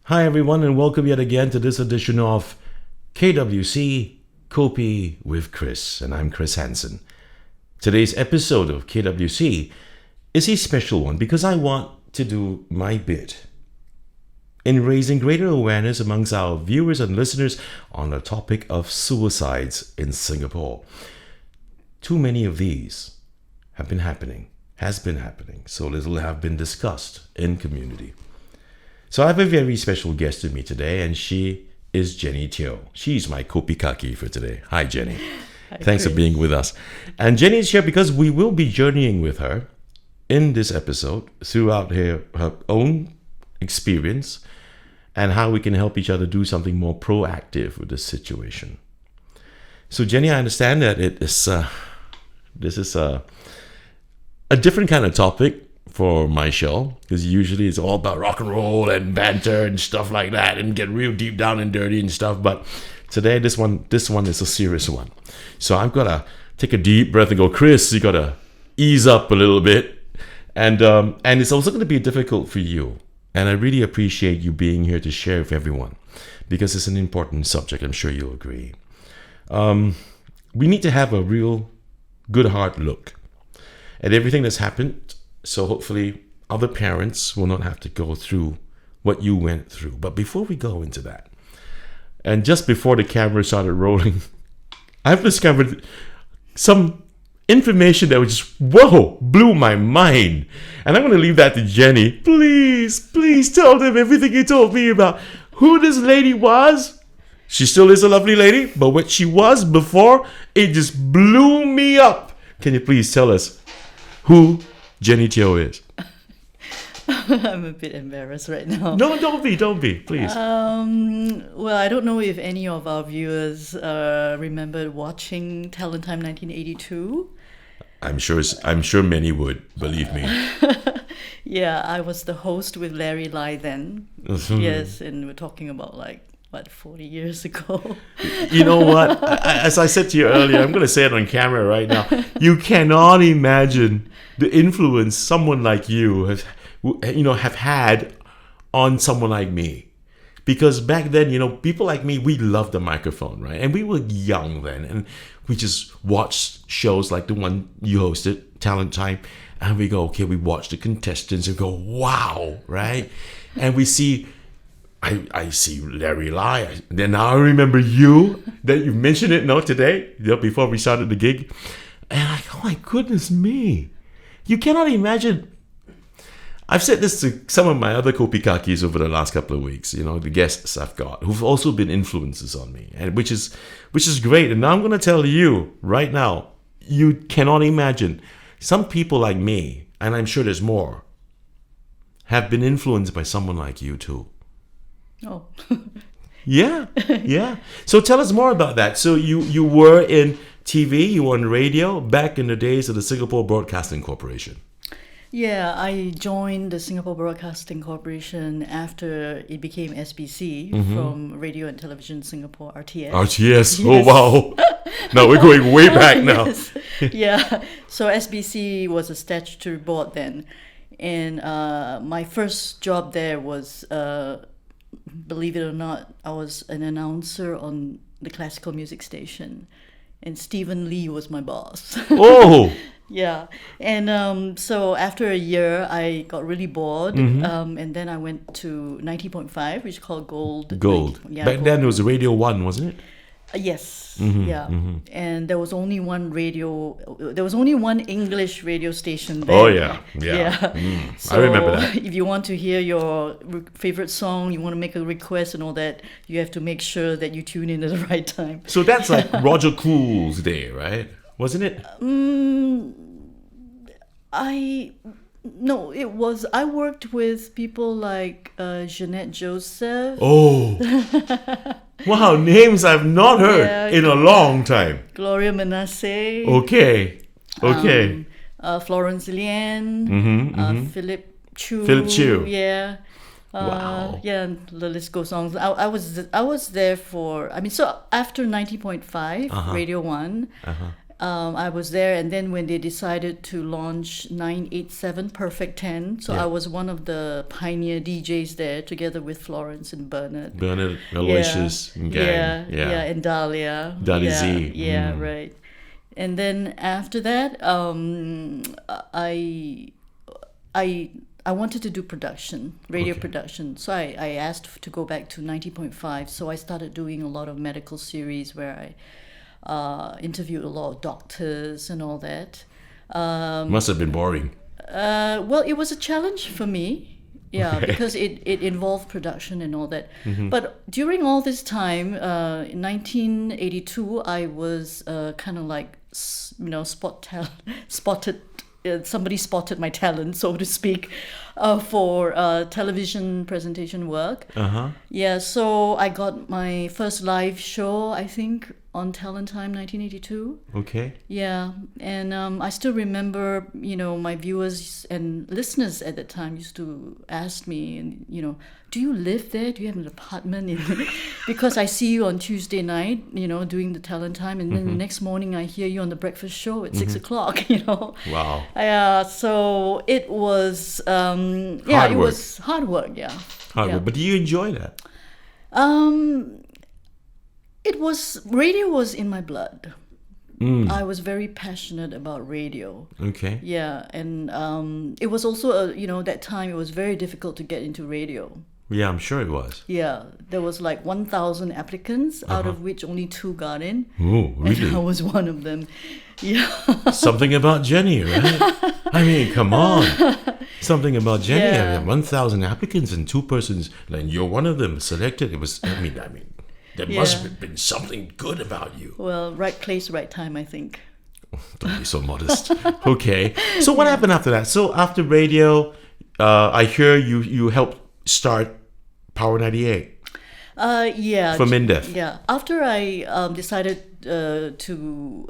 Hi everyone, and welcome yet again to this edition of KWC Kopi with Chris, and I'm Chris Henson. Today's episode of KWC is a special one because I want to do my bit in raising greater awareness amongst our viewers and listeners on the topic of suicides in Singapore. Too many of these has been happening, so little have been discussed in community. So I have a very special guest with me today, and she is Jenny Teo. She's my Kopi Kaki for today. Hi, Jenny. Hi, Thanks Chris. for being with us. And Jenny is here because we will be journeying with her in this episode throughout her own experience and how we can help each other do something more proactive with this situation. So, Jenny, I understand that this is a different kind of topic for my show, because usually it's all about rock and roll and banter and stuff like that and get real deep down and dirty and stuff. But today, this one is a serious one. So I've got to take a deep breath and go, Chris, you got to ease up a little bit. And it's also going to be difficult for you. And I really appreciate you being here to share with everyone, because it's an important subject. I'm sure you'll agree. We need to have a real good hard look at everything that's happened. So hopefully other parents will not have to go through what you went through. But before we go into that, and just before the camera started rolling, I've discovered some information that was just, whoa, blew my mind. And I'm going to leave that to Jenny. Please tell them everything you told me about who this lady was. She still is a lovely lady, but what she was before, it just blew me up. Can you please tell us who Jenny Teo is? I'm a bit embarrassed right now. No, don't be, please. Well, I don't know if any of our viewers remembered watching Talent Time 1982. I'm sure many would, believe me. Yeah, I was the host with Larry Lai then. Yes, and we're talking about 40 years ago. You know what? As I said to you earlier, I'm going to say it on camera right now. You cannot imagine the influence someone like you have had on someone like me. Because back then, people like me, we loved the microphone, right? And we were young then, and we just watched shows like the one you hosted, Talent Time, and we go, okay, we watch the contestants and go, wow, right? And we see, I see Larry Lai. Then now I remember you, that you mentioned it, today, before we started the gig. And I'm like, oh my goodness me. You cannot imagine. I've said this to some of my other Kopi Kakis over the last couple of weeks, the guests I've got, who've also been influences on me, and which is great. And now I'm going to tell you right now, you cannot imagine. Some people like me, and I'm sure there's more, have been influenced by someone like you too. Oh. Yeah. So tell us more about that. So you were in TV, you were on radio back in the days of the Singapore Broadcasting Corporation. Yeah, I joined the Singapore Broadcasting Corporation after it became SBC from Radio and Television Singapore, RTS. RTS, Yes. Oh wow. Now we're going way back now. Yes. Yeah, so SBC was a statutory board then. And my first job there was, believe it or not, I was an announcer on the classical music station. And Stephen Lee was my boss. Oh! Yeah, and so after a year, I got really bored, and then I went to 90.5, which is called Gold. Back Gold. then it was Radio 1, wasn't it? Yes, and there was only one English radio station there. Oh yeah. So I remember that. if you want to hear your favorite song, you want to make a request and all that, you have to make sure that you tune in at the right time. So that's like Roger Cool's day, right? Wasn't it? No, it was. I worked with people like Jeanette Joseph. Oh. Wow, names I've not heard in a long time. Gloria Manasseh. Okay. Florence Lian. Philip Chu. Yeah. Wow. Yeah, the list goes on. I was there for. So after 90.5 Radio 1. I was there, and then when they decided to launch 987 Perfect 10, so Yeah. I was one of the pioneer DJs there, together with Florence and Bernard. Bernard, Aloysius, and gang. Yeah, and Dahlia. Dahlia yeah, Z. Yeah, right. And then after that, I wanted to do production, radio production. So I asked to go back to 90.5. So I started doing a lot of medical series where I interviewed a lot of doctors and all that. Must have been boring. Well, it was a challenge for me. Yeah, because it involved production and all that. But during all this time, in 1982, I was kind of like, spotted. Somebody spotted my talent, so to speak, for television presentation work. Yeah, so I got my first live show, I think, on Talent Time 1982. Okay. Yeah, and I still remember, my viewers and listeners at that time used to ask me, and do you live there? Do you have an apartment? Because I see you on Tuesday night, doing the Talent Time, and then the next morning I hear you on the breakfast show at 6 o'clock. Wow. So it was, Hard it work. was hard work. Yeah. Hard work. But do you enjoy that? Radio was in my blood. I was very passionate about radio. Okay. Yeah, and it was also, that time it was very difficult to get into radio. Yeah, I'm sure it was. Yeah, there was like 1,000 applicants, out of which only 2 got in. Oh, really? And I was one of them. Yeah. Something about Jenny, right? I mean, come on. Something about Jenny. Yeah. I mean, 1,000 applicants and 2 persons, and you're one of them selected. It was, I mean, there must have been something good about you. Well, right place, right time, I think. Don't be so modest. Okay. So what happened after that? So after radio, I hear you helped start Power 98 Yeah. for MINDEF. Yeah. After I decided to,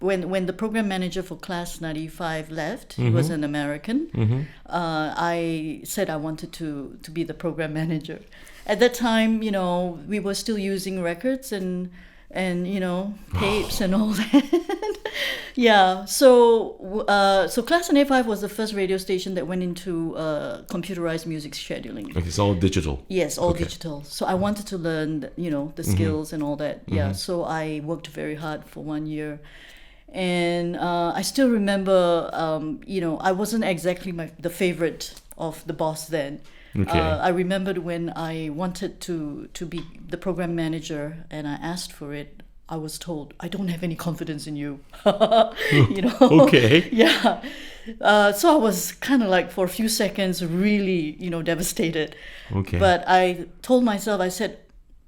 when the program manager for Class 95 left, he was an American, I said I wanted to be the program manager. At that time, we were still using records and tapes and all that. Yeah. So Class 95 was the first radio station that went into computerized music scheduling. Like it's all digital. Yes, all digital. So I wanted to learn, the skills and all that. Yeah. So I worked very hard for 1 year. And I still remember, I wasn't exactly the favorite of the boss then. Okay. I remembered when I wanted to be the program manager and I asked for it, I was told, I don't have any confidence in you. Okay. Yeah. So I was kind of like, for a few seconds, really, devastated. Okay. But I told myself, I said,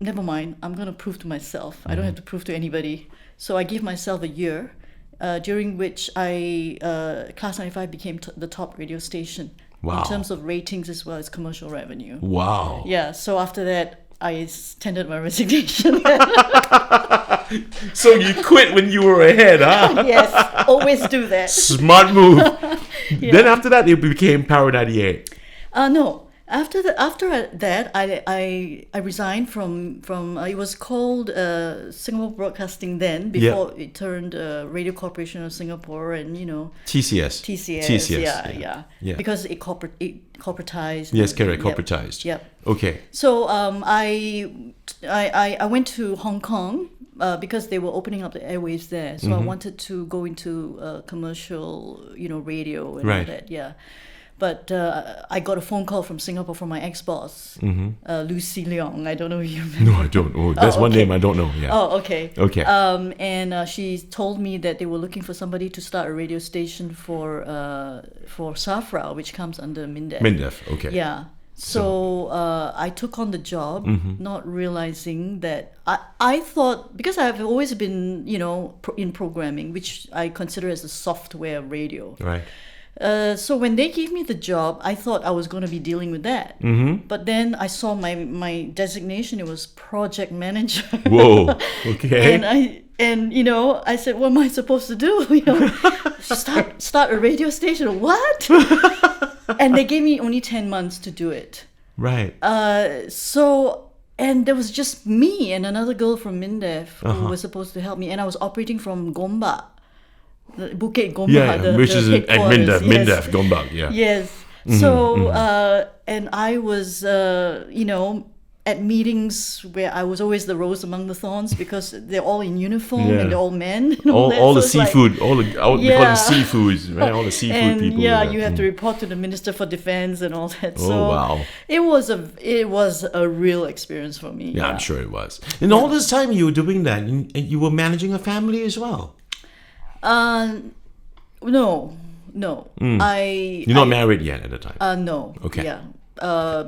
never mind, I'm going to prove to myself. I don't have to prove to anybody. So I gave myself a year, during which Class 95 became the top radio station. Wow. In terms of ratings as well as commercial revenue. Wow. Yeah, so after that, I tendered my resignation. So you quit when you were ahead, huh? Yes, always do that. Smart move. Then after that, it became Power 98. No. After that, I resigned from it was called Singapore Broadcasting then, before it turned Radio Corporation of Singapore and TCS. TCS. Yeah. Because it corporatized. Yes, correct. Yep. Corporatized. Yep. Okay. So I went to Hong Kong because they were opening up the airwaves there. So I wanted to go into commercial, radio and all that. Yeah. But I got a phone call from Singapore from my ex-boss, Lucy Leong. I don't know if you remember. No, I don't. Oh, that's one name I don't know. Yeah. Oh, okay. Okay. And she told me that they were looking for somebody to start a radio station for SAFRA, which comes under MINDEF. MINDEF. Okay. Yeah. So I took on the job, not realizing that I thought, because I've always been, in programming, which I consider as the software of radio. Right. So when they gave me the job, I thought I was going to be dealing with that. But then I saw my designation; it was project manager. Whoa. Okay. And I said, "What am I supposed to do? Start a radio station? What?" And they gave me only 10 months to do it. Right. And there was just me and another girl from MINDEF who was supposed to help me, and I was operating from Gombak. Bukit Gombak, Yeah, which is at headquarters. Mindef, Gombak, yeah. Yes. So, and I was, at meetings where I was always the rose among the thorns because they're all in uniform Yeah. and they're all men. And All that. the So it's like- seafood, we call Yeah. them seafoods, right? All the seafood and people. you have to report to the Minister for Defense and all that. Oh, So wow. it was a real experience for me. Yeah, I'm sure it was. And all this time you were doing that, and you were managing a family as well. No. You're not married yet at the time. No. Okay. Yeah.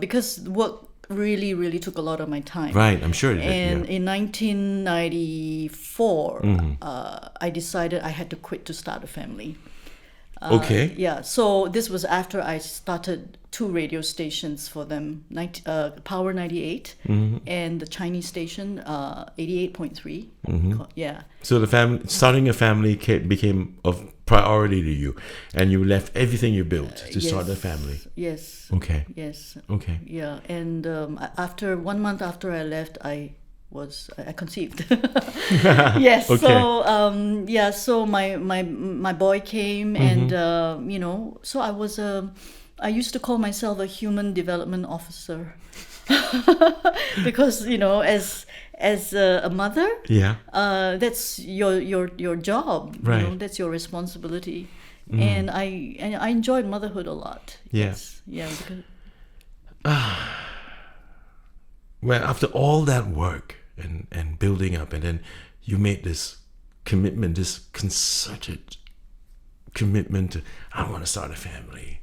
Because work really, really took a lot of my time. Right, I'm sure it did. And Yeah. in 1994, I decided I had to quit to start a family. Okay. Yeah, so this was after I started 2 radio stations for them, Power 98 and the Chinese station 88.3. Yeah. So starting a family became of priority to you, and you left everything you built to start a family. Yes. Okay. Yes. Okay. Yeah, and after 1 month after I left, I conceived. Yes. Okay. So so my boy came, and so I used to call myself a human development officer because as a mother, Yeah. that's your job. Right. That's your responsibility. And I enjoyed motherhood a lot. Yeah. Yes. Yeah. Because, Well, after all that work and building up, and then you made this commitment, this concerted commitment to, I want to start a family,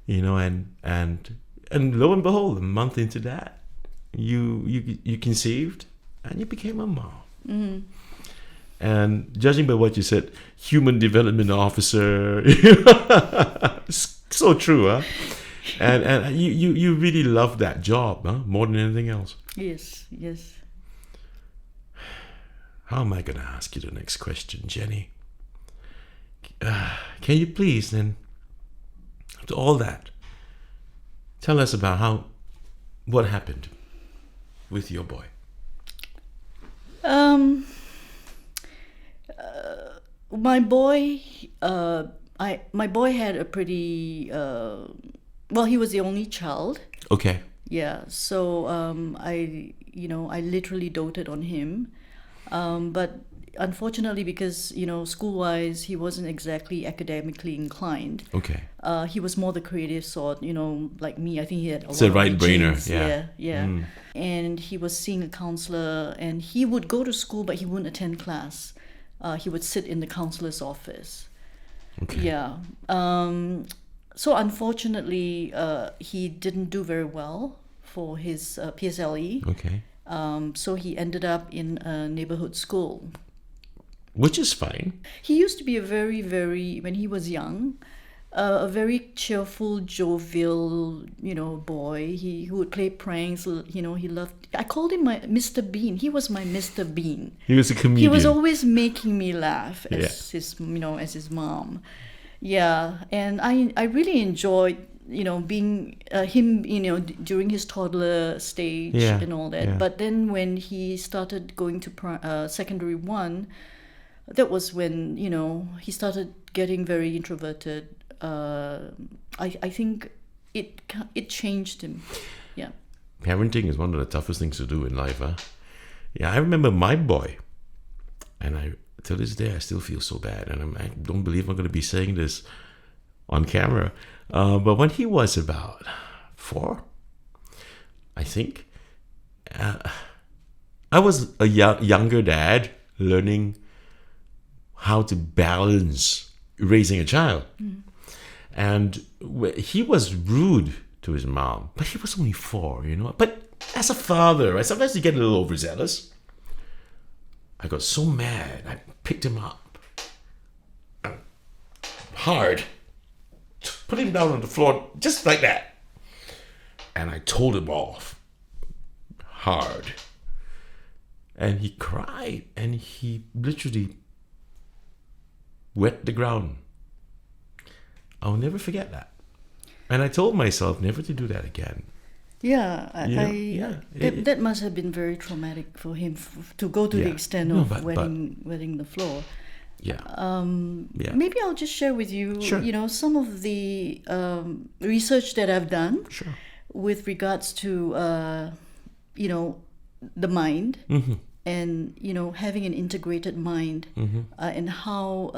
and lo and behold, a month into that, you conceived and you became a mom. And judging by what you said, human development officer, it's so true, huh? And you really love that job, huh? More than anything else. yes. How am I going to ask you the next question, Jenny? Can you please then, after all that, tell us about what happened with your boy? My boy, my boy had a pretty he was the only child. Okay. Yeah, so I literally doted on him, but unfortunately, because school-wise, he wasn't exactly academically inclined. Okay. He was more the creative sort, like me. I think he had a It's lot a of right-brainer, genes. yeah. Yeah. And he was seeing a counselor, and he would go to school, but he wouldn't attend class. He would sit in the counselor's office. Okay. Yeah. So unfortunately, he didn't do very well for his PSLE. Okay. So he ended up in a neighborhood school. Which is fine. He used to be a very, very, when he was young, a very cheerful, jovial, boy. He would play pranks. He loved. I called him my Mr. Bean. He was my Mr. Bean. He was a comedian. He was always making me laugh as Yeah. his mom. Yeah, and I really enjoyed being him during his toddler stage Yeah, and all that. yeah. But then when he started going to secondary 1, that was when he started getting very introverted. I think it changed him. Yeah. Parenting is one of the toughest things to do in life, huh? Yeah, I remember my boy, and to this day I still feel so bad, and I don't believe I'm going to be saying this on camera. But when he was about 4, I think, I was a younger dad learning how to balance raising a child. And he was rude to his mom, but he was only 4, But as a father, right, sometimes you get a little overzealous. I got so mad, I picked him up hard, put him down on the floor just like that, and I told him off hard. And he cried, and he literally wet the ground. I'll never forget that. And I told myself never to do that again. Yeah, that must have been very traumatic for him to go to the Yeah. extent No, of but- wetting the floor. Yeah. Yeah. Maybe I'll just share with you, Sure. some of the research that I've done Sure. with regards to, the mind and, having an integrated mind and how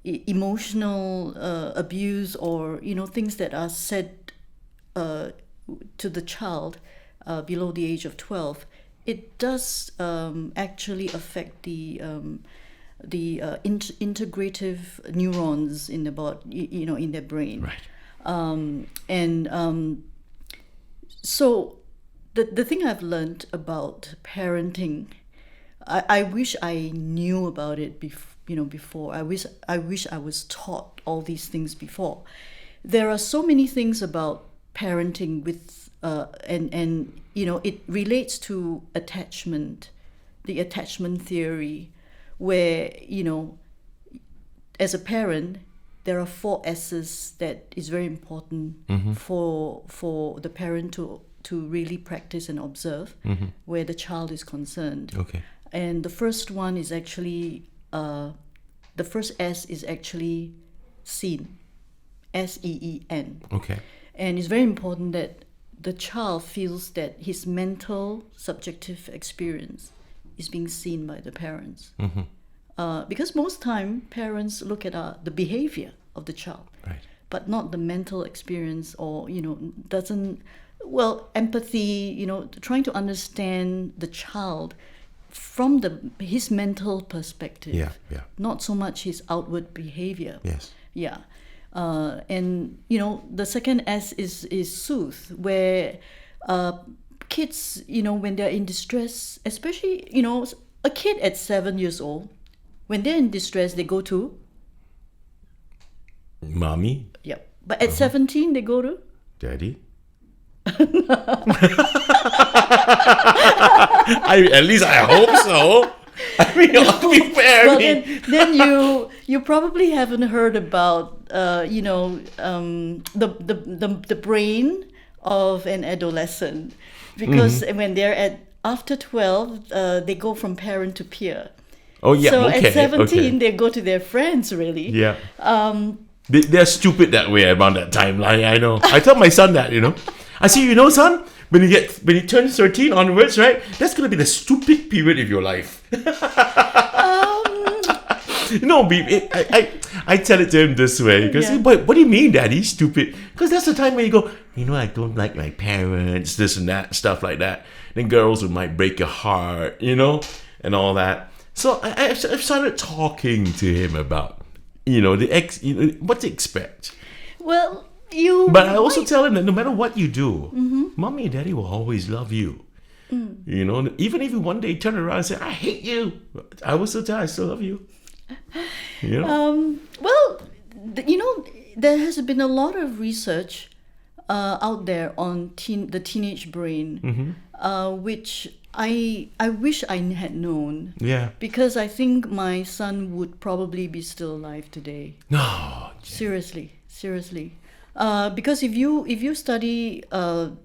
emotional abuse or, things that are said to the child below the age of 12, it does actually affect the integrative neurons in the body, in their brain. Right. So the thing I've learned about parenting, I wish I knew about it before. I wish I was taught all these things before. There are so many things about parenting with and it relates to attachment, the attachment theory, where as a parent there are 4 S's that is very important for the parent to really practice and observe where the child is concerned. Okay. And the first one is actually the first S is actually seen, SEEN. Okay. And it's very important that the child feels that his mental subjective experience is being seen by the parents. Because most time parents look at the behavior of the child, Right. but not the mental experience, or empathy, trying to understand the child from his mental perspective. Yeah. Yeah. Not so much his outward behavior. Yes. Yeah. And the second S is soothe, where kids, when they're in distress, especially, a kid at 7 years old, when they're in distress, they go to, Mommy, yep. But at 17, they go to, Daddy. At least I hope so. I mean, to be fair, well, then you probably haven't heard about the brain of an adolescent, because when they're after 12, they go from parent to peer. Oh yeah. So Okay. at 17, okay. they go to their friends, really. Yeah. They're stupid that way around that timeline. I know. I tell my son that. I say, son, when he turns 13 onwards, right? That's gonna be the stupid period of your life. No, I tell it to him this way because, but what do you mean, Daddy? Stupid? Because that's the time when you go, I don't like my parents, this and that, stuff like that. Then girls who might break your heart, and all that. So I've started talking to him about, what to expect. Well, But I also tell him that no matter what you do, Mommy and Daddy will always love you. Even if you one day turn around and say, I hate you, I will still tell I still love you. There has been a lot of research out there on the teenage brain, which I wish I had known. Yeah. Because I think my son would probably be still alive today. No. Seriously. Because if you study the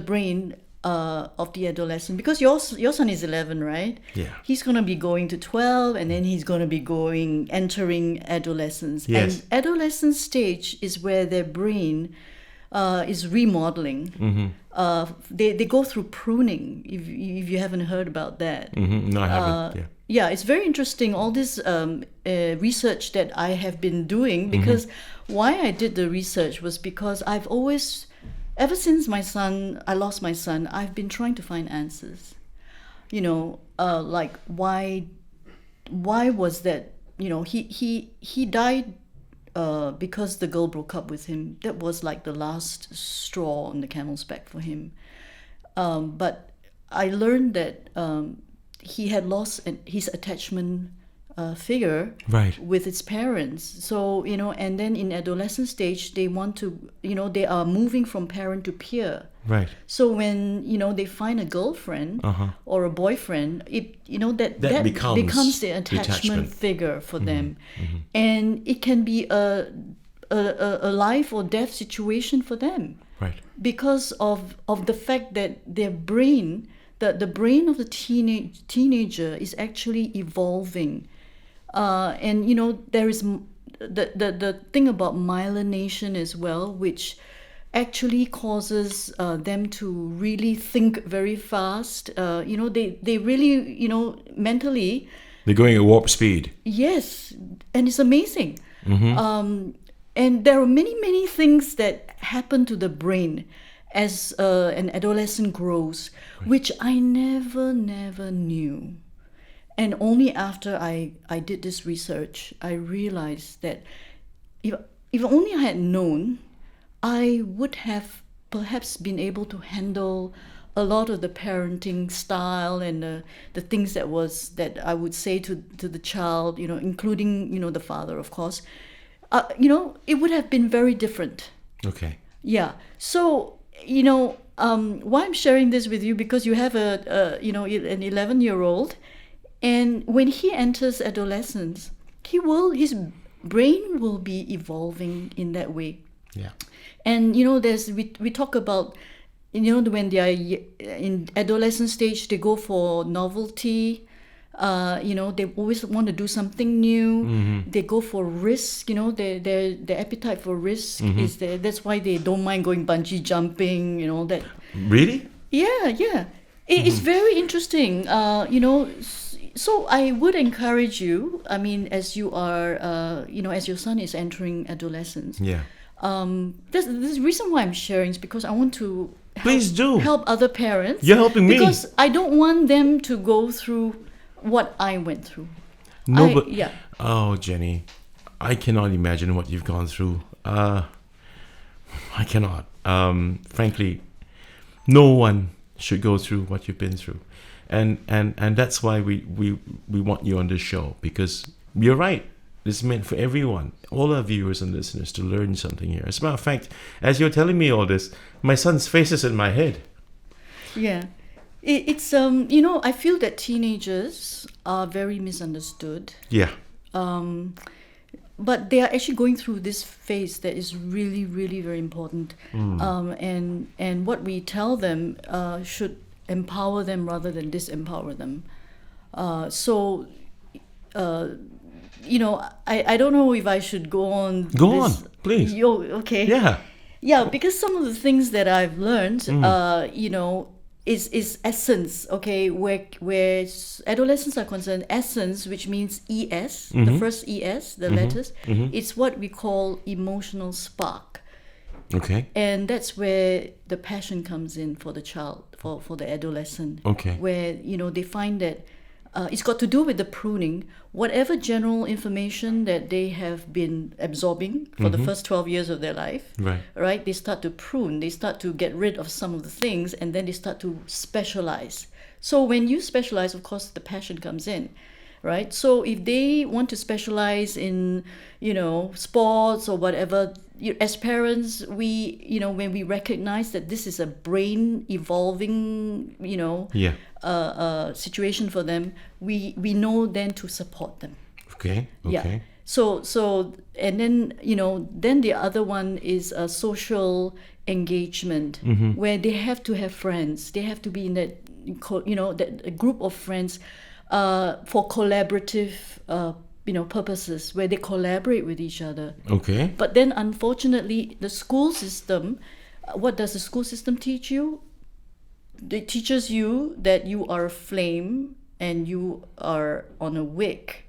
brain of the adolescent, because your son is 11, right? Yeah. He's gonna be going to 12, and then he's gonna be entering adolescence. Yes. And adolescent stage is where their brain is remodeling. They go through pruning. If you haven't heard about that. No, I haven't. Yeah, it's very interesting, all this research that I have been doing, because why I did the research was because I've always, ever since I lost my son, I've been trying to find answers. Like why was that? He died because the girl broke up with him. That was like the last straw on the camel's back for him. But I learned that he had lost his attachment figure with his parents. So, and then in adolescent stage, they want to, they are moving from parent to peer. Right. So when, they find a girlfriend or a boyfriend, that becomes the attachment figure for them. And it can be a life or death situation for them. Right. Because of the fact that their brain the brain of the teenager is actually evolving. And, there is the thing about myelination as well, which actually causes them to really think very fast. They really, mentally. They're going at warp speed. Yes, and it's amazing. And there are many things that happen to the brain as an adolescent grows, which I never knew. And only after I did this research, I realized that if only I had known, I would have perhaps been able to handle a lot of the parenting style and the things that I would say to the child, including, the father, of course. It would have been very different. Okay. Yeah. So, why I'm sharing this with you, because you have an 11-year-old, and when he enters adolescence, his brain will be evolving in that way. Yeah. And we talk about, when they are in adolescent stage, they go for novelty. They always want to do something new. They go for risk. Their appetite for risk is there. That's why they don't mind going bungee jumping. That. Really? Yeah. It's very interesting. So I would encourage you. I mean, as you are, as your son is entering adolescence. Yeah. This the reason why I'm sharing is because I want to Please do help other parents. You're helping me, because I don't want them to go through what I went through. Yeah. Oh, Jenny, I cannot imagine what you've gone through. I cannot. Frankly, no one should go through what you've been through, and that's why we want you on this show, because you're right. This is meant for everyone, all our viewers and listeners, to learn something here. As a matter of fact, as you're telling me all this, my son's face is in my head. Yeah. It's I feel that teenagers are very misunderstood. Yeah. But they are actually going through this phase that is really, really very important. And what we tell them should empower them rather than disempower them. I don't know if I should go on. Go on, please. Okay. Yeah. Yeah, because some of the things that I've learned, is essence. Okay, where adolescents are concerned, essence, which means ES, the first ES, the letters, it's what we call emotional spark. Okay. And that's where the passion comes in for the child, for the adolescent. Okay. Where they find that. It's got to do with the pruning. Whatever general information that they have been absorbing for the first 12 years of their life, right? They start to prune. They start to get rid of some of the things, and then they start to specialize. So when you specialize, of course, the passion comes in, right? So if they want to specialize in, sports or whatever, as parents, when we recognize that this is a brain evolving, situation for them, we know then to support them. Okay. Yeah. So and then then the other one is social engagement, where they have to have friends. They have to be in that that a group of friends for collaborative purposes, where they collaborate with each other. Okay. But then unfortunately, the school system, what does the school system teach you? It teaches you that you are a flame and you are on a wick.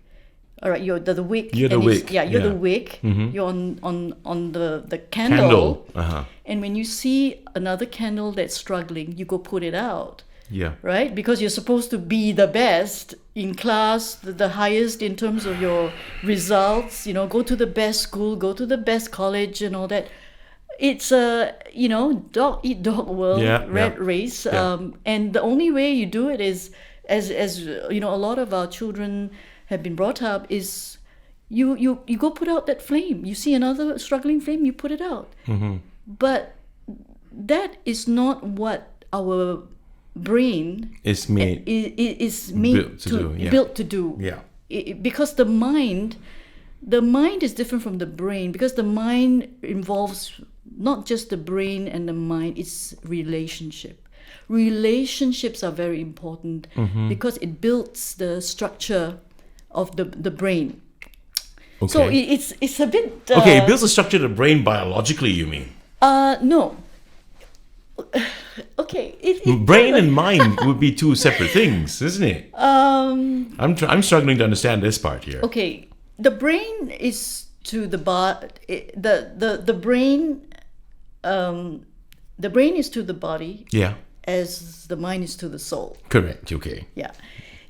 All right, you're the wick. You're the wick. You're the wick. You're on the candle. And when you see another candle that's struggling, you go put it out. Yeah. Right? Because you're supposed to be the best in class, the highest in terms of your results, go to the best school, go to the best college and all that. It's a, dog eat dog world, rat race. And the only way you do it is, as a lot of our children have been brought up, is you go put out that flame. You see another struggling flame, you put it out. But that is not what our brain is made built to do. Yeah. Because the mind is different from the brain, because the mind involves not just the brain and the mind, it's relationship. relationships are very important because it builds the structure of the brain. Okay. So it's a bit... Okay, it builds the structure of the brain biologically, you mean? No. Okay. Brain and mind would be two separate things, isn't it? I'm struggling to understand this part here. Okay. The brain is to the brain... the brain is to the body Yeah. as the mind is to the soul. Correct. Okay.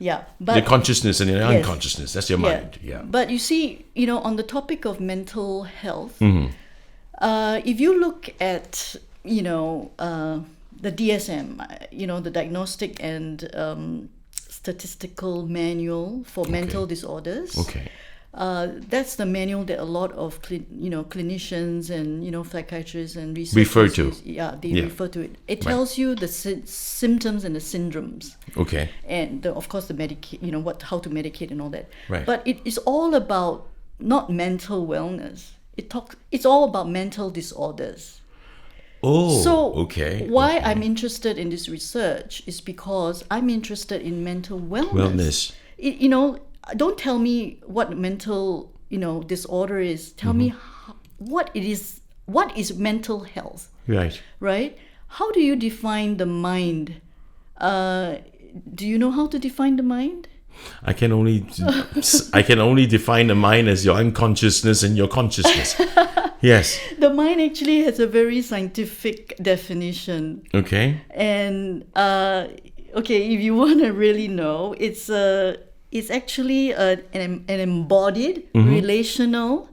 Yeah. But The consciousness and the Yes. unconsciousness. That's your mind. Yeah. But you see, on the topic of mental health, Mm-hmm. if you look at, the DSM, the Diagnostic and Statistical Manual for Mental Disorders. Okay. That's the manual that a lot of clinicians and psychiatrists and researchers Refer to. They refer to it. It tells you the symptoms and the syndromes. Okay. And of course the how to medicate and all that. Right. But it is all about not mental wellness. It's all about mental disorders. Oh. So okay. why I'm interested in this research is because I'm interested in mental wellness. Don't tell me what mental disorder is. Tell me what it is. What is mental health? Right. Right? How do you define the mind? Do you know how to define the mind? I can only define the mind as your unconsciousness and your consciousness. Yes. The mind actually has a very scientific definition. Okay. And if you want to really know, it's actually an embodied, relational,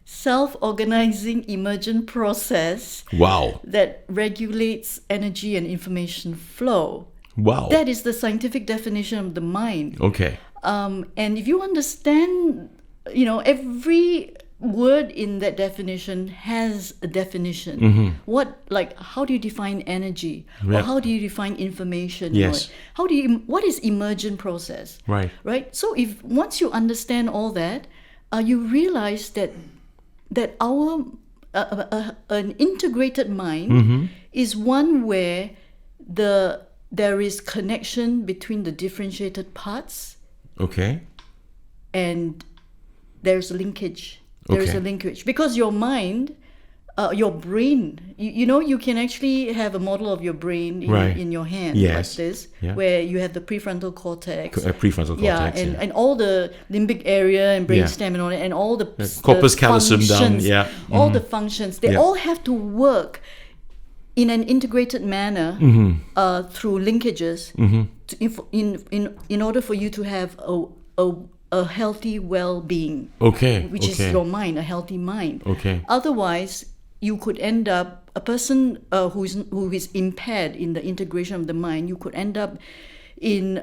self-organizing emergent process. Wow. That regulates energy and information flow. Wow. That is the scientific definition of the mind. Okay. And if you understand, every word in that definition has a definition. How do you define energy? Or Yep. how do you define information? Yes. Or what is emergent process? Right. Right. So once you understand all that, you realize that our an integrated mind is one where there is connection between the differentiated parts. Okay. And there's a linkage. There is Okay. a linkage because your mind, your brain. You can actually have a model of your brain in your hand Yes. like this, Yeah. where you have the prefrontal cortex. Prefrontal cortex. And all the limbic area and brainstem and all that, and all the Corpus the callosum down. functions, Yeah. all the functions. They all have to work in an integrated manner through linkages in order for you to have a healthy well-being. Okay. Which is your mind, a healthy mind. Okay. Otherwise, you could end up a person who is impaired in the integration of the mind. You could end up in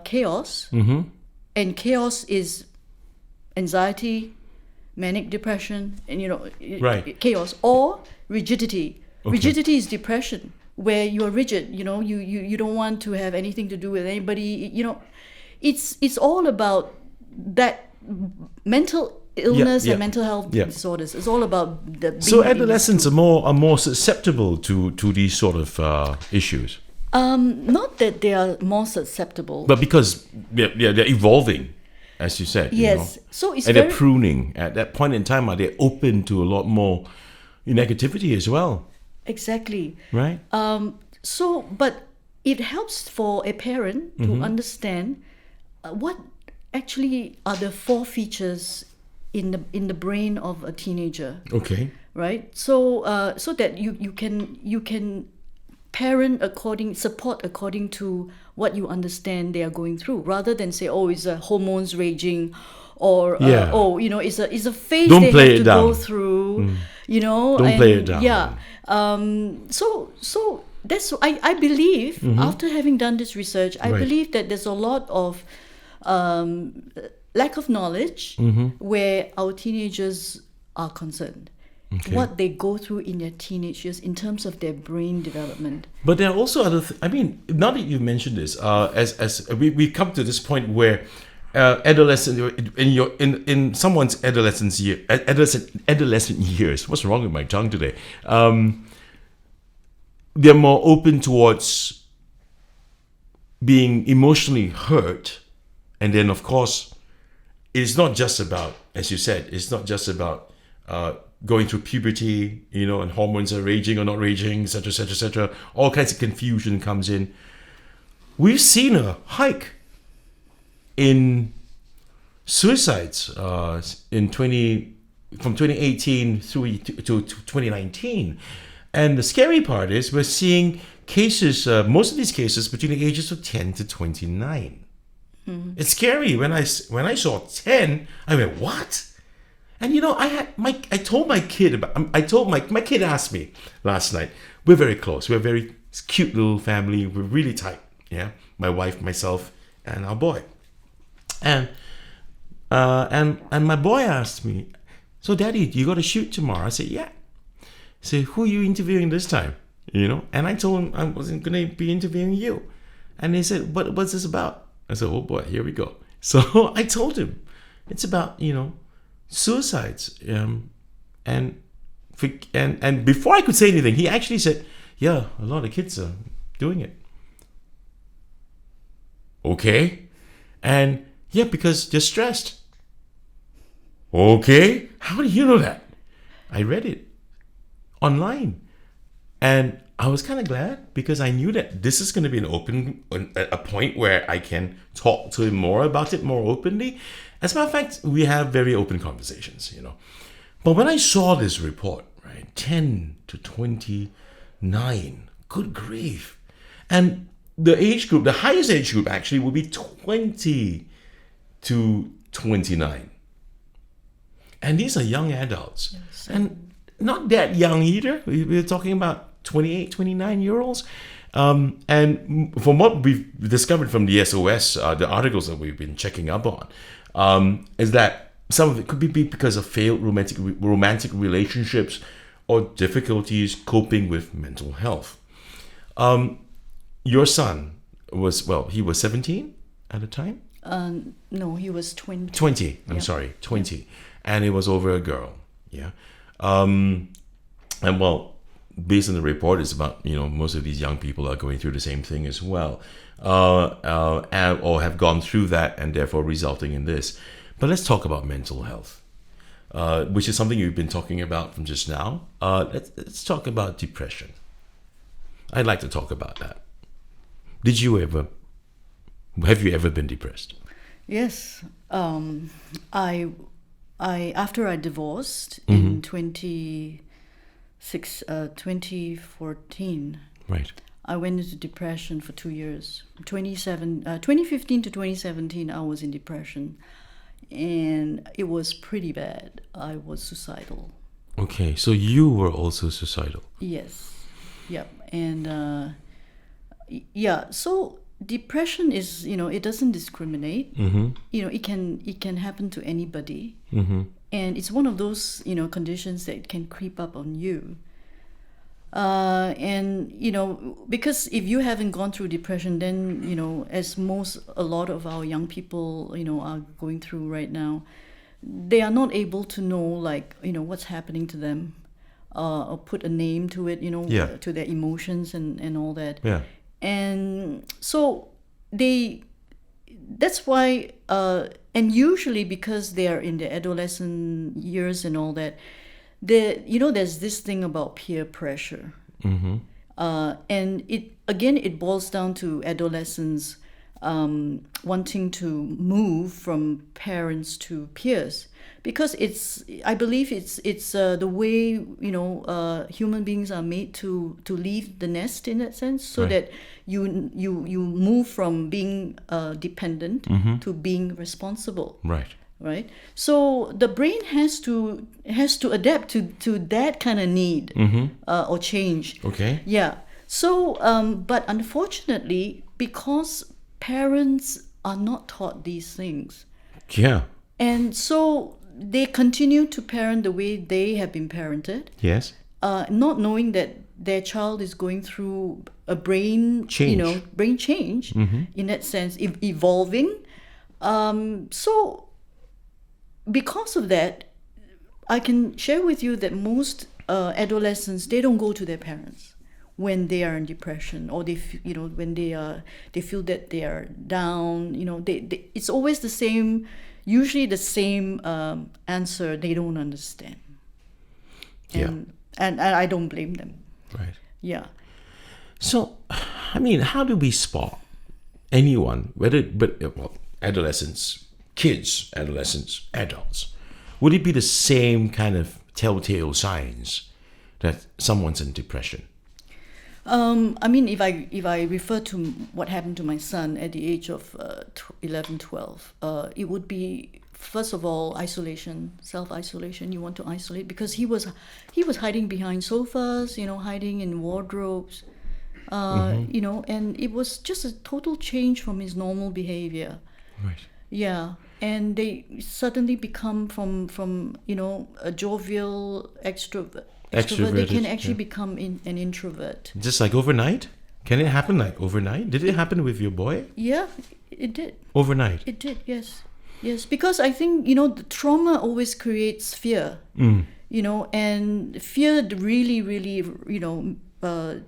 chaos, and chaos is anxiety, manic depression, and Right. chaos or rigidity. Okay. Rigidity is depression, where you are rigid. You don't want to have anything to do with anybody. It's all about that mental illness and mental health disorders. It's all about the. So adolescents are more susceptible to these sort of issues. Not that they are more susceptible, But because they're evolving, as you said. yes. So it's and very they're pruning at that point in time. Are they open to a lot more negativity as well? exactly. Right. But it helps for a parent to understand what actually are the 4 features in the brain of a teenager. Okay. Right. So that you can parent support according to what you understand they are going through, rather than say, it's hormones raging, or it's a phase Don't they play have it to go down. through. Don't play it down. Yeah. So that's I believe, after having done this research, I Right. believe that there's a lot of lack of knowledge where our teenagers are concerned. Okay. What they go through in their teenage years in terms of their brain development. But there are also other. Now that you mentioned this, as we come to this point where adolescent in someone's adolescent years. What's wrong with my tongue today? They're more open towards being emotionally hurt, and then of course, it's not just about, as you said, it's not just about going through puberty, and hormones are raging or not raging, etc., etc., etc. All kinds of confusion comes in. We've seen a hike in suicides from 2018 through to 2019, and the scary part is we're seeing cases, most of these cases between the ages of 10 to 29. It's scary. When I saw 10, I went, what? And I told my kid my kid asked me last night. We're very close. We're a very cute little family. We're really tight. Yeah, my wife, myself, and our boy. And my boy asked me, so Daddy, you got to shoot tomorrow? I said, yeah. He said, who are you interviewing this time? And I told him I wasn't going to be interviewing you. And he said, what's this about? I said, oh boy, here we go. So I told him, it's about, suicides. And before I could say anything, he actually said, yeah, a lot of kids are doing it. Okay. And yeah, because they're stressed. Okay. How do you know that? I read it online. And I was kind of glad because I knew that this is going to be a point where I can talk to him more about it more openly. As a matter of fact, we have very open conversations, But when I saw this report, right, 10 to 29, good grief. And the age group, the highest age group actually will be 20 to 29. And these are young adults. Yes. And not that young either. We're talking about 28, 29-year-olds. And from what we've discovered from the SOS, the articles that we've been checking up on, is that some of it could be because of failed romantic relationships or difficulties coping with mental health. Your son he was 17 at the time? No, he was 20. 20, I'm sorry, 20. And it was over a girl, yeah. And based on the report, it's about, most of these young people are going through the same thing as well, or have gone through that and therefore resulting in this. But let's talk about mental health, which is something you've been talking about from just now. Let's talk about depression. I'd like to talk about that. Have you ever been depressed? Yes. After I divorced in 2014, right, I went into depression for 2 years. 2015 to 2017, I was in depression, and it was pretty bad. I was suicidal. Okay, so you were also suicidal. Yes. Yep. And so depression is, it doesn't discriminate. Mm-hmm. It can happen to anybody. Mm-hmm. And it's one of those, conditions that can creep up on you. And, because if you haven't gone through depression, then, as a lot of our young people, are going through right now, they are not able to know, what's happening to them, or put a name to it, to their emotions and all that. Yeah. And so that's why, and usually because they are in their adolescent years and all that, there's this thing about peer pressure. Mm-hmm. And it boils down to adolescents wanting to move from parents to peers, because I believe it's the way human beings are made to leave the nest, in that sense, so right, that you move from being dependent mm-hmm, to being responsible. Right. So the brain has to adapt to that kind of need, mm-hmm, or change. Okay. Yeah. So, but unfortunately, because parents are not taught these things. Yeah. And so they continue to parent the way they have been parented. Yes. Not knowing that their child is going through a brain change, mm-hmm, in that sense, evolving. So because of that, I can share with you that most adolescents, they don't go to their parents. when they are in depression, or when they feel that they are down. It's always the same, usually the same answer. They don't understand. And I don't blame them. Right. Yeah. So, I mean, how do we spot anyone, adolescents, kids, adolescents, adults? Would it be the same kind of telltale signs that someone's in depression? I mean, if I refer to what happened to my son at the age of 11, 12, it would be, first of all, isolation, self-isolation. You want to isolate because he was hiding behind sofas, hiding in wardrobes, and it was just a total change from his normal behavior. Right. Yeah, and they suddenly become from a jovial extrovert. They can actually become an introvert. Just like overnight? Can it happen like overnight? Did it happen with your boy? Yeah, it did. Overnight? It did, yes. Yes, because I think, the trauma always creates fear, and fear really, really,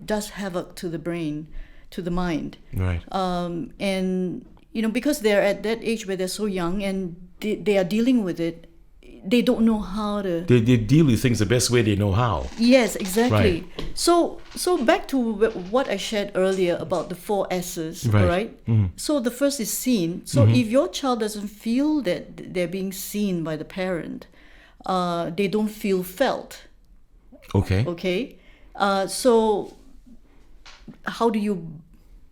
does havoc to the brain, to the mind. Right. And, because they're at that age where they're so young and they are dealing with it, they don't know how to... They deal with things the best way they know how. Yes, exactly. Right. So back to what I shared earlier about the 4 S's, right? Mm-hmm. So the first is seen. So if your child doesn't feel that they're being seen by the parent, they don't feel felt. Okay. Okay. So how do you...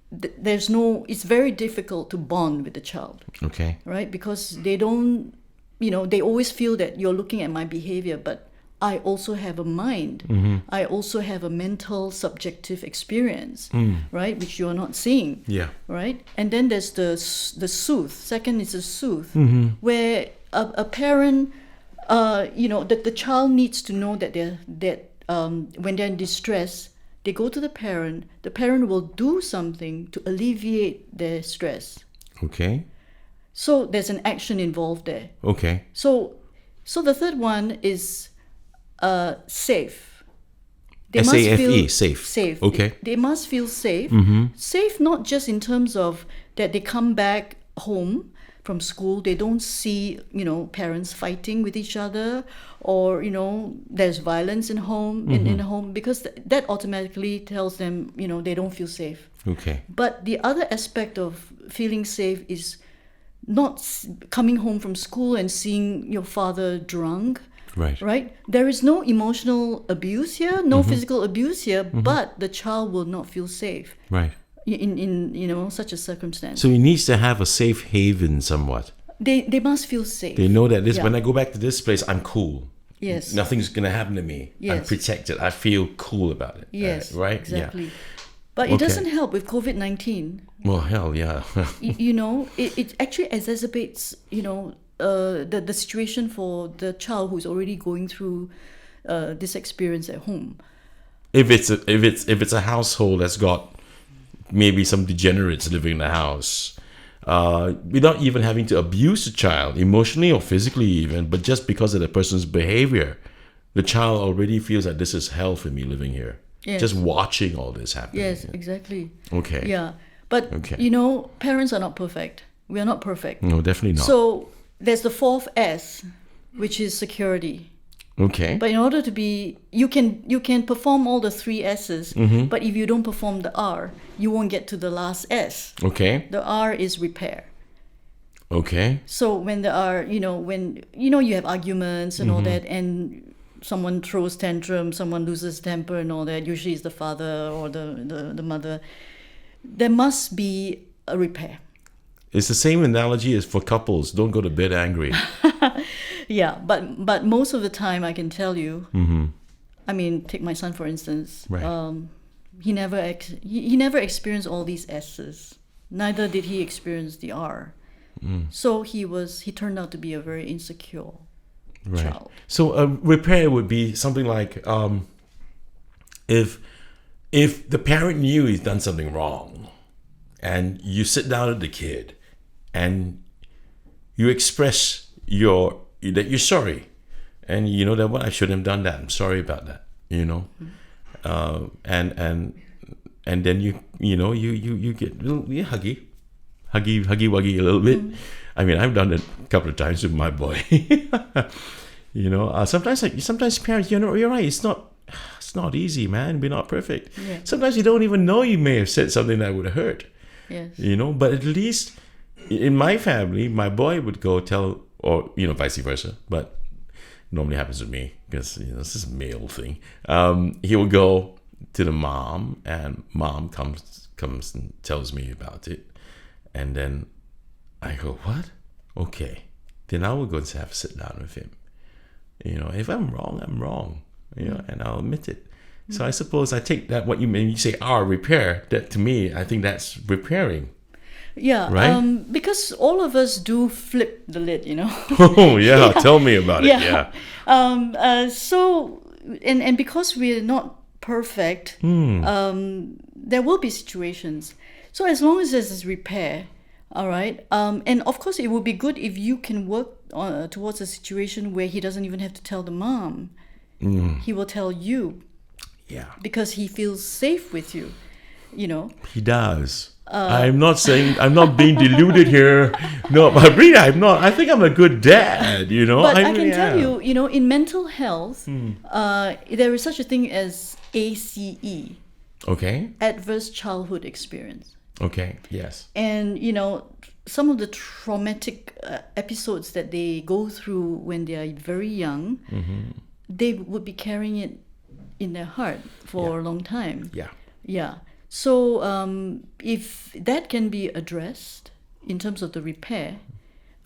it's very difficult to bond with the child. Okay. Right? Because they don't... they always feel that you're looking at my behavior, but I also have a mind. Mm-hmm. I also have a mental, subjective experience, right, which you're not seeing. Yeah. Right? And then there's the soothe. Second is the soothe, where a parent, that the child needs to know that when they're in distress, they go to the parent. The parent will do something to alleviate their stress. Okay. So there's an action involved there. Okay. So the third one is safe. They SAFE, safe. Safe. Okay. They must feel safe. Safe not just in terms of that they come back home from school, they don't see, parents fighting with each other, or, there's violence in home, in the home, because that automatically tells them, they don't feel safe. Okay. But the other aspect of feeling safe is not coming home from school and seeing your father drunk. Right. Right? There is no emotional abuse here, no physical abuse here, but the child will not feel safe. Right. In such a circumstance. So he needs to have a safe haven somewhat. They must feel safe. They know that when I go back to this place, I'm cool. Yes. Nothing's going to happen to me. Yes. I'm protected. I feel cool about it. Yes. Right? Exactly. Yeah. But it doesn't help with COVID-19. Well, hell, yeah. It actually exacerbates, the situation for the child who's already going through this experience at home. If it's a household that's got maybe some degenerates living in the house, without even having to abuse the child emotionally or physically even, but just because of the person's behavior, the child already feels that this is hell for me living here. Yes. Just watching all this happen. Yes, exactly. Okay. Yeah. But, parents are not perfect. We are not perfect. No, definitely not. So there's the 4th S, which is security. Okay. But in order to be, you can perform all the 3 S's, but if you don't perform the R, you won't get to the last S. Okay. The R is repair. Okay. So when the R, when you have arguments and all that, and someone throws tantrum, someone loses temper and all that, usually it's the father or the mother, there must be a repair. It's the same analogy as for couples. Don't go to bed angry. Yeah, but most of the time I can tell you, I mean, take my son for instance. Right. He never experienced all these S's. Neither did he experience the R. So he turned out to be a very insecure child. So a repair would be something like if the parent knew he's done something wrong, and you sit down with the kid and you express that you're sorry, and that I shouldn't have done that. I'm sorry about that. And and then you get a little huggy wuggy a little bit. I mean, I've done it a couple of times with my boy. Sometimes parents, you're right. It's not easy, man. We're not perfect. Yeah. Sometimes you don't even know you may have said something that would hurt. Yes. But at least in my family, my boy would go tell, or vice versa. But normally happens with me because this is a male thing. He will go to the mom, and mom comes and tells me about it, and then I go, what? Okay, then I will go and have a sit down with him. If I'm wrong, I'm wrong. And I'll admit it. So I suppose I take that what you mean. You say, repair. That to me, I think that's repairing. Yeah, right? Because all of us do flip the lid, Oh yeah, tell me about it. Yeah. So, and because we're not perfect, there will be situations. So as long as there's this repair, all right. And of course, it would be good if you can work towards a situation where he doesn't even have to tell the mom. He will tell you. Yeah. Because he feels safe with you, He does. I'm not being deluded here. No, but really, I'm not. I think I'm a good dad, But I can tell you, in mental health, there is such a thing as ACE. Okay. Adverse childhood experience. Okay, yes. And, some of the traumatic episodes that they go through when they are very young, they would be carrying it in their heart for a long time. Yeah. Yeah. So if that can be addressed in terms of the repair,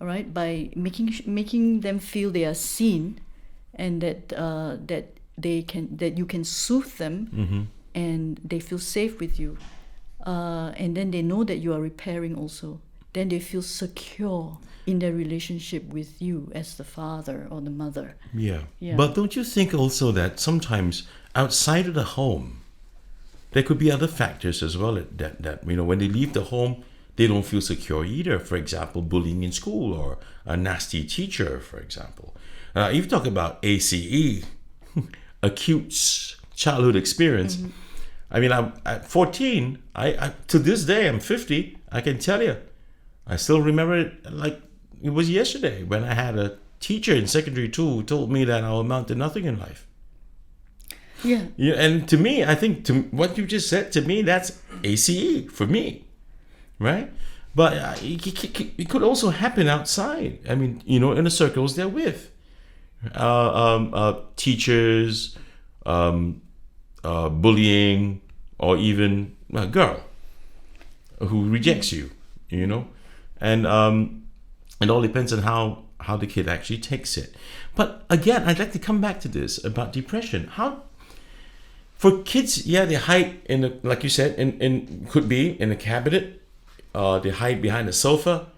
all right, by making them feel they are seen, and that you can soothe them, and they feel safe with you, and then they know that you are repairing also. Then they feel secure in their relationship with you as the father or the mother. Yeah. But don't you think also that sometimes outside of the home, there could be other factors as well that when they leave the home, they don't feel secure either. For example, bullying in school or a nasty teacher, for example. If you talk about ACE, acute childhood experience, I mean, I'm at 14, I to this day, I'm 50, I can tell you, I still remember it like it was yesterday when I had a teacher in secondary 2 who told me that I'll amount to nothing in life. Yeah. And to me, I think what you just said, to me, that's ACE for me, right? But it could also happen outside. I mean, in the circles they're with. Teachers, bullying, or even a girl who rejects you, And it all depends on how the kid actually takes it. But again, I'd like to come back to this about depression. For kids, they hide like you said, in could be in a cabinet. They hide behind a sofa.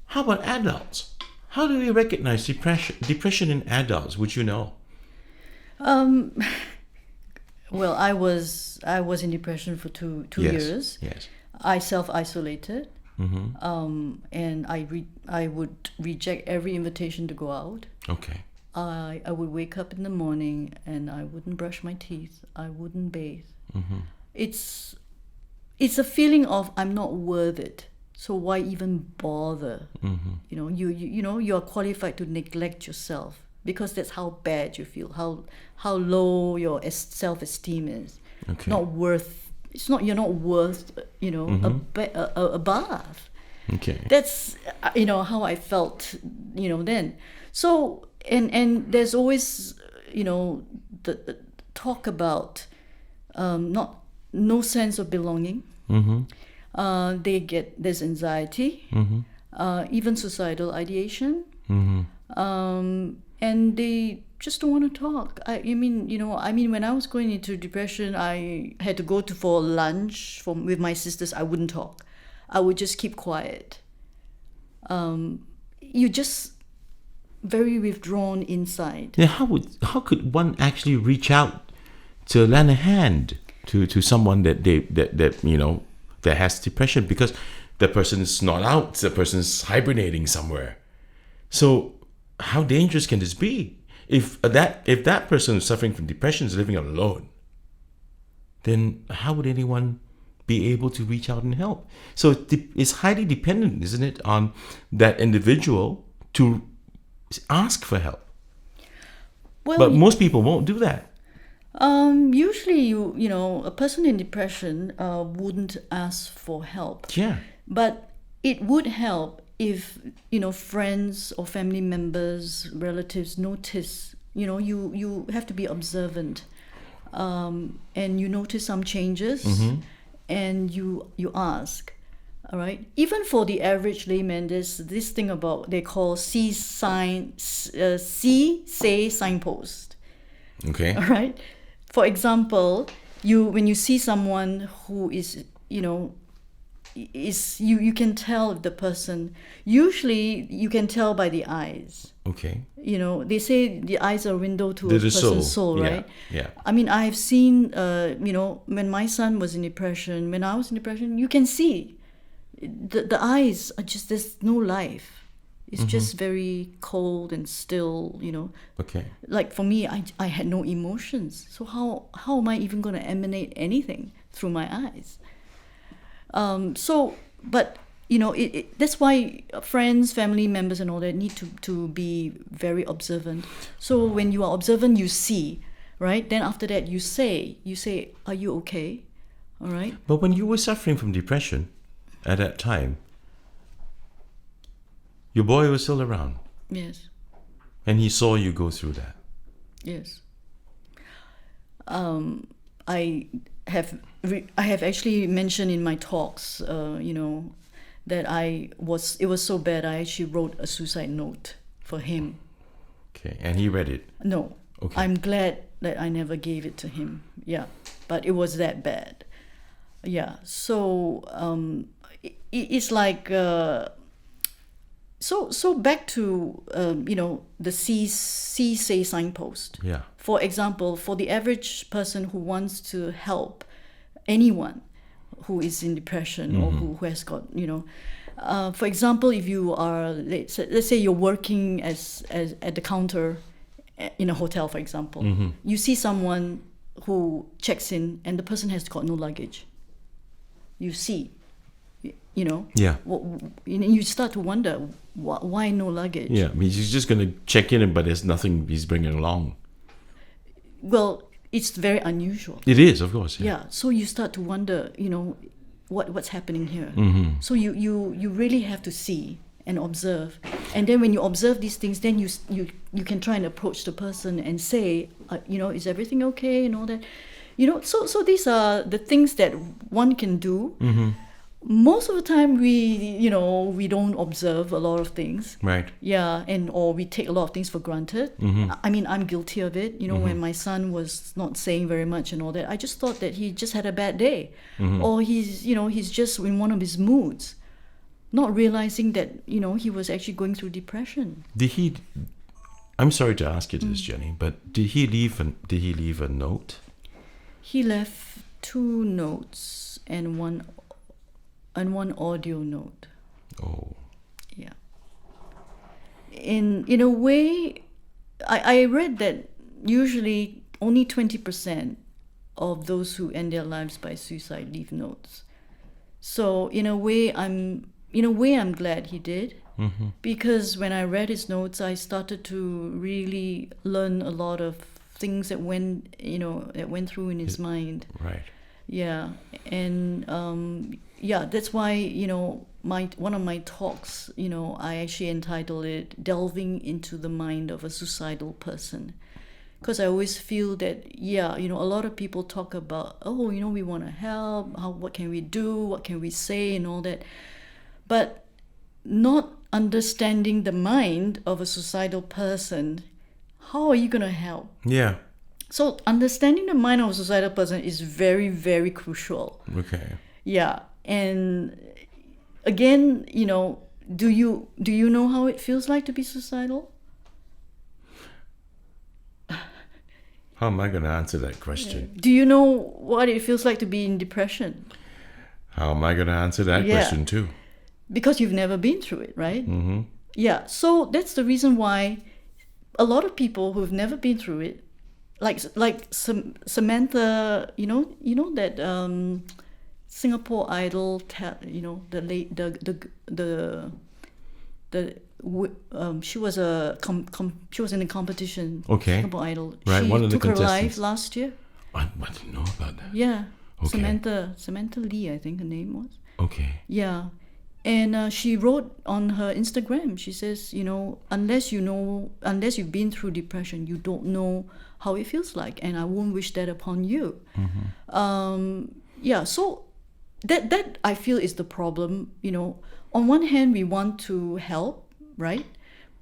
How about adults? How do we recognize depression in adults? Would you know? Well, I was in depression for two years. Yes. I self-isolated, and I would reject every invitation to go out. Okay. I would wake up in the morning and I wouldn't brush my teeth. I wouldn't bathe. It's a feeling of I'm not worth it. So why even bother? You are qualified to neglect yourself because that's how bad you feel, how low your self-esteem is. Okay. You're not worth a bath. Okay. That's how I felt then. So and there's always the talk about no sense of belonging. There's anxiety, even suicidal ideation, and they just don't want to talk. I mean, when I was going into depression, I had to go for lunch with my sisters. I wouldn't talk. I would just keep quiet. You just very withdrawn inside. Yeah, how could one actually reach out to lend a hand to someone that has depression, because the person is not out, the person is hibernating somewhere. So how dangerous can this be? If that person who's suffering from depression is living alone, then how would anyone be able to reach out and help. So it's highly dependent, isn't it, on that individual to ask for help. Well, But most people won't do that. usually a person in depression wouldn't ask for help. Yeah. But it would help if friends or family members, relatives notice. You have to be observant, and you notice some changes, and you ask. All right. Even for the average layman, there's this thing about they call see say signpost. Okay. All right. For example, when you see someone who is you can tell the person. Usually, you can tell by the eyes. Okay. They say the eyes are a window to a The person's soul, Yeah, right? Yeah. I mean, I have seen, when my son was in depression, when I was in depression, you can see the eyes are just, there's no life. It's just very cold and still, Okay. Like for me, I had no emotions. So how am I even going to emanate anything through my eyes? But that's why friends, family members, and all that need to be very observant. So when you are observant, you see, right? Then after that, you say, "Are you okay?" All right. But when you were suffering from depression at that time, your boy was still around, Yes. and he saw you go through that. Yes. I have actually mentioned in my talks, that it was so bad I actually wrote a suicide note for him. Okay, and he read it. No. Okay. I'm glad that I never gave it to him. Yeah, but it was that bad. Yeah. So it's like so back to the see say signpost. Yeah. For example, for the average person who wants to help anyone who is in depression or who has got, for example, if you are, let's say you're working as at the counter in a hotel, for example, you see someone who checks in and the person has got no luggage. You see, Yeah. you start to wonder why no luggage. Yeah, I mean, he's just going to check in, but there's nothing he's bringing along. Well, it's very unusual. It is, of course. Yeah. So you start to wonder, what's happening here. So you really have to see and observe, and then when you observe these things, then you can try and approach the person and say, is everything okay and all that, So these are the things that one can do. Most of the time, we don't observe a lot of things. Right. Yeah, or we take a lot of things for granted. I mean, I'm guilty of it. When my son was not saying very much and all that, I just thought that he just had a bad day, or he's just in one of his moods, not realizing that he was actually going through depression. I'm sorry to ask you this, Jenny, but did he leave a note? He left 2 notes and one audio note. Oh. Yeah. In a way, I read that usually only 20% of those who end their lives by suicide leave notes. So in a way, I'm glad he did, because when I read his notes, I started to really learn a lot of things that went through in his mind. Right. Yeah, and that's why one of my talks, I actually entitled it "Delving into the Mind of a Suicidal Person," because I always feel that a lot of people talk about, we want to help, what can we do, what can we say, and all that, but not understanding the mind of a suicidal person. How are you going to help? Yeah. So understanding the mind of a suicidal person is very, very crucial. Okay. Yeah. And again, do you know how it feels like to be suicidal? How am I going to answer that question? Do you know what it feels like to be in depression? How am I going to answer that question too? Because you've never been through it, right? Yeah. So that's the reason why a lot of people who've never been through it, like Samantha, that Singapore Idol, the late she was she was in a competition. Okay. Singapore Idol. Right, She one of the took her contestants. life last year. I didn't know about that. Yeah. Okay. Samantha Lee, I think her name was. Okay. Yeah. And she wrote on her Instagram, she says, unless you've been through depression, you don't know how it feels like, and I won't wish that upon you. So that I feel is the problem. On one hand, we want to help, right?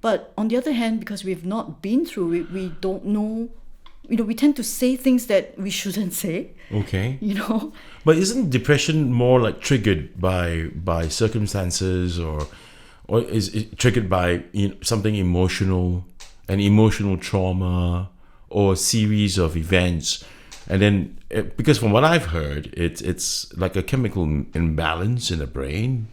But on the other hand, because we've not been through it, we don't know. We tend to say things that we shouldn't say. Okay. You But isn't depression more like triggered by circumstances, or is it triggered by something emotional, an emotional trauma, or a series of events? And then, because from what I've heard, it's like a chemical imbalance in the brain.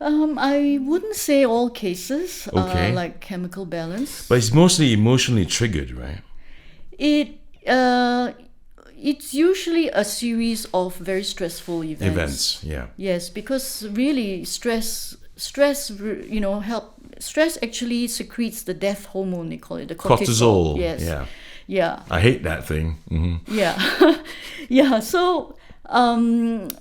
I wouldn't say all cases Okay. are like chemical balance. But it's mostly emotionally triggered, right? It's usually a series of very stressful events. Yeah. Yes, because really stress actually secretes the death hormone, they call it, the cortisol. Yes. Yeah. Yeah. I hate that thing. Yeah. Yeah. So and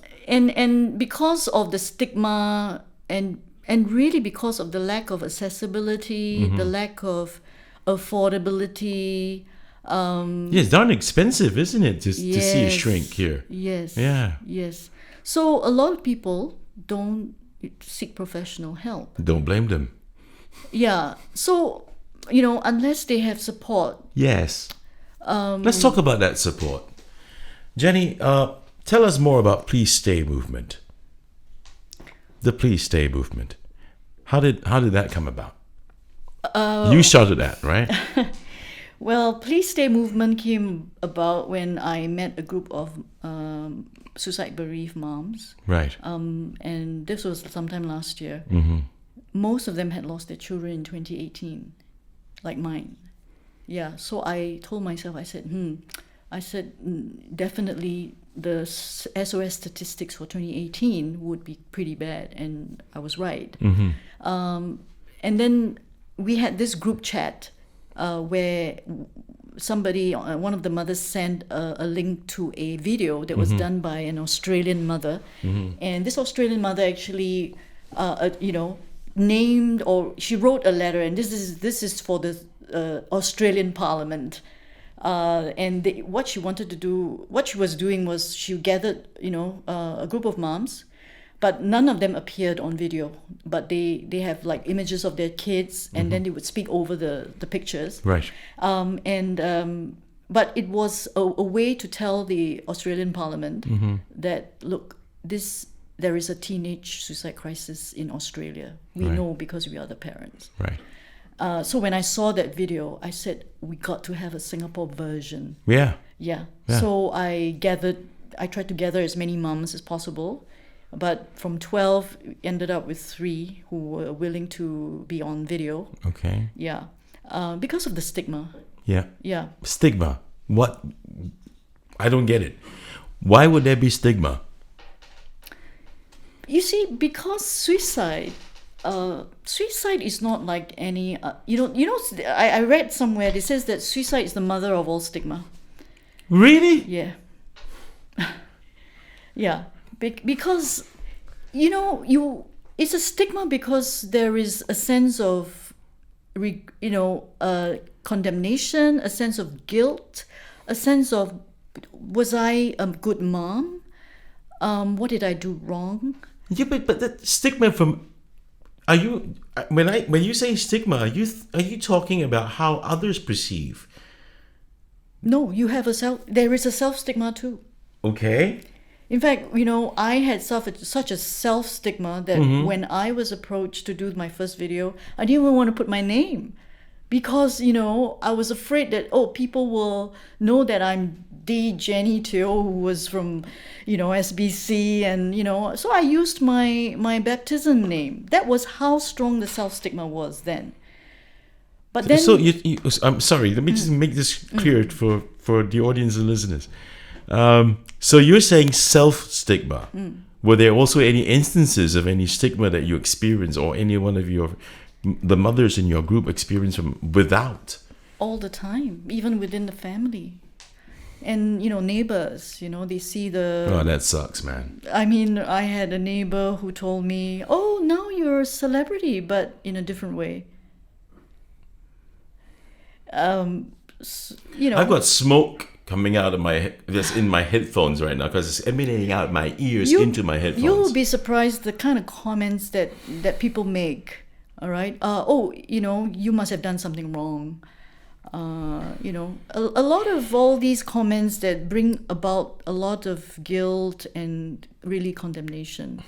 because of the stigma and really because of the lack of accessibility, the lack of affordability. Yeah, it's darn expensive, isn't it, to see a shrink here? Yes. Yeah. Yes. So a lot of people don't seek professional help. Don't blame them. Yeah. So, unless they have support. Yes. Let's talk about that support. Jenny, tell us more about Please Stay movement. The Please Stay movement. How did that come about? You started that, right? Well, Please Stay movement came about when I met a group of suicide bereaved moms. Right. And this was sometime last year. Most of them had lost their children in 2018, like mine. Yeah, so I told myself, I said, definitely the SOS statistics for 2018 would be pretty bad, and I was right. And then we had this group chat where somebody, one of the mothers, sent a link to a video that was done by an Australian mother, and this Australian mother actually, named, or she wrote a letter, and this is for the Australian Parliament. And what she was doing was she gathered, a group of moms, but none of them appeared on video. But they have like images of their kids, and then they would speak over the pictures. Right. But it was a way to tell the Australian Parliament that, look, there is a teenage suicide crisis in Australia. We know because we are the parents. Right. So when I saw that video, I said, we got to have a Singapore version. Yeah. Yeah. So I tried to gather as many moms as possible. But from 12, ended up with 3 who were willing to be on video. Okay. Yeah. Because of the stigma. Yeah. Yeah. Stigma. What? I don't get it. Why would there be stigma? You see, because suicide is not like any. I read somewhere it says that suicide is the mother of all stigma. Really? Yeah. Yeah, because it's a stigma because there is a sense of condemnation, a sense of guilt, a sense of, was I a good mom? What did I do wrong? Yeah, but that stigma from, are you, when you say stigma, are you talking about how others perceive? No, there is a self-stigma too. Okay. In fact, I had suffered such a self-stigma that when I was approached to do my first video, I didn't even want to put my name because, I was afraid that, people will know that I'm the Jenny Teo who was from, SBC, and, so I used my baptism name. That was how strong the self-stigma was then. But then... So I'm sorry, let me just make this clear for the audience and listeners. So you're saying self-stigma. Were there also any instances of any stigma that you experienced, or any one of the mothers in your group experienced from without? All the time, even within the family. And, neighbors, they see Oh, that sucks, man. I mean, I had a neighbor who told me, oh, now you're a celebrity, but in a different way. I've got smoke coming out of that's in my headphones right now, because it's emanating out of my ears into my headphones. You'll be surprised the kind of comments that people make. All right. You must have done something wrong. A lot of all these comments that bring about a lot of guilt and really condemnation.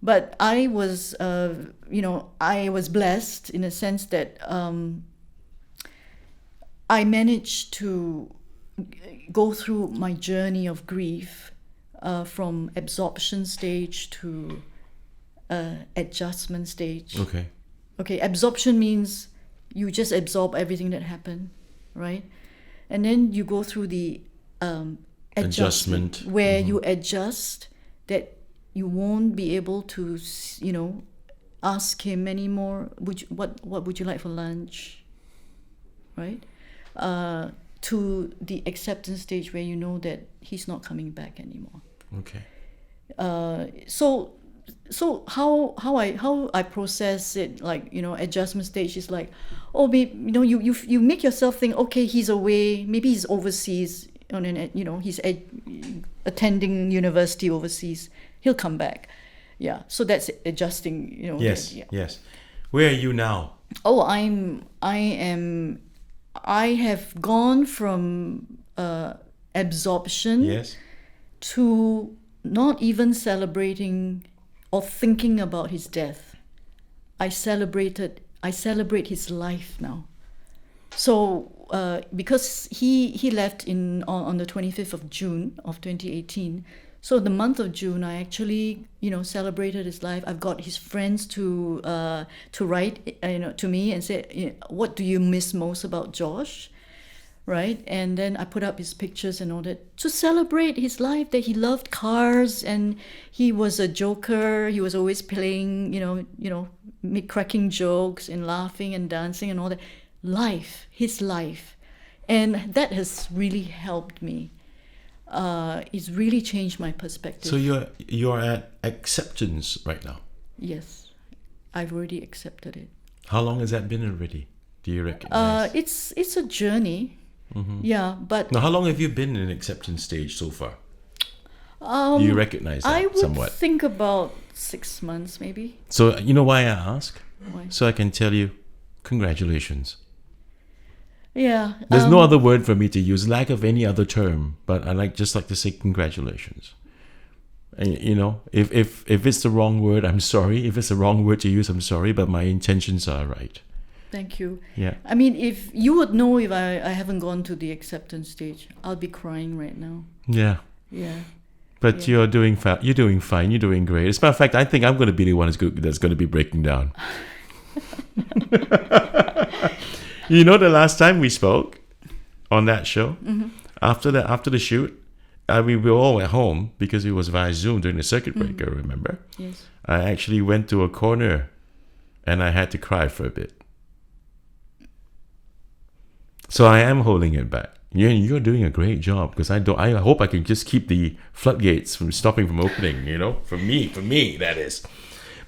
But I was, I was blessed in a sense that I managed to go through my journey of grief from absorption stage to adjustment stage. Okay, absorption means you just absorb everything that happened, right? And then you go through the adjustment where you adjust that you won't be able to, ask him anymore. What would you like for lunch, right? To the acceptance stage where you know that he's not coming back anymore. Okay. So how I process it, adjustment stage is like, oh, you make yourself think, okay, he's away, maybe he's overseas on he's attending university overseas, he'll come back. Yeah, so that's adjusting. Yes. Where are you now? Oh, I have gone from absorption to not even celebrating or thinking about his death. I celebrate his life now. So because he left on the 25th of June of 2018, so the month of June I actually celebrated his life. I've got his friends to write to me and say, what do you miss most about Josh? Right? And then I put up his pictures and all that to celebrate his life, that he loved cars and he was a joker. He was always playing, cracking jokes and laughing and dancing and all that. His life. And that has really helped me. It's really changed my perspective. So you're at acceptance right now? Yes. I've already accepted it. How long has that been already? Do you recognize? It's a journey. Mm-hmm. Yeah, but now, how long have you been in acceptance stage so far? Do you recognize that I would somewhat? think about 6 months, maybe. So you know why I ask? Why? So I can tell you, congratulations. Yeah. There's no other word for me to use, lack of any other term, but I just like to say congratulations. And, if it's the wrong word, I'm sorry. If it's the wrong word to use, I'm sorry, but my intentions are right. Thank you. Yeah. I mean, if you would know if I haven't gone to the acceptance stage, I'll be crying right now. Yeah. Yeah. But you're doing fine. You're doing fine. You're doing great. As a matter of fact, I think I'm going to be the one that's going to be breaking down. The last time we spoke on that show, after the shoot, we were all at home because it was via Zoom during the circuit breaker, remember? Yes. I actually went to a corner and I had to cry for a bit. So I am holding it back. You're doing a great job, because I hope I can just keep the floodgates from stopping from opening, for me, that is.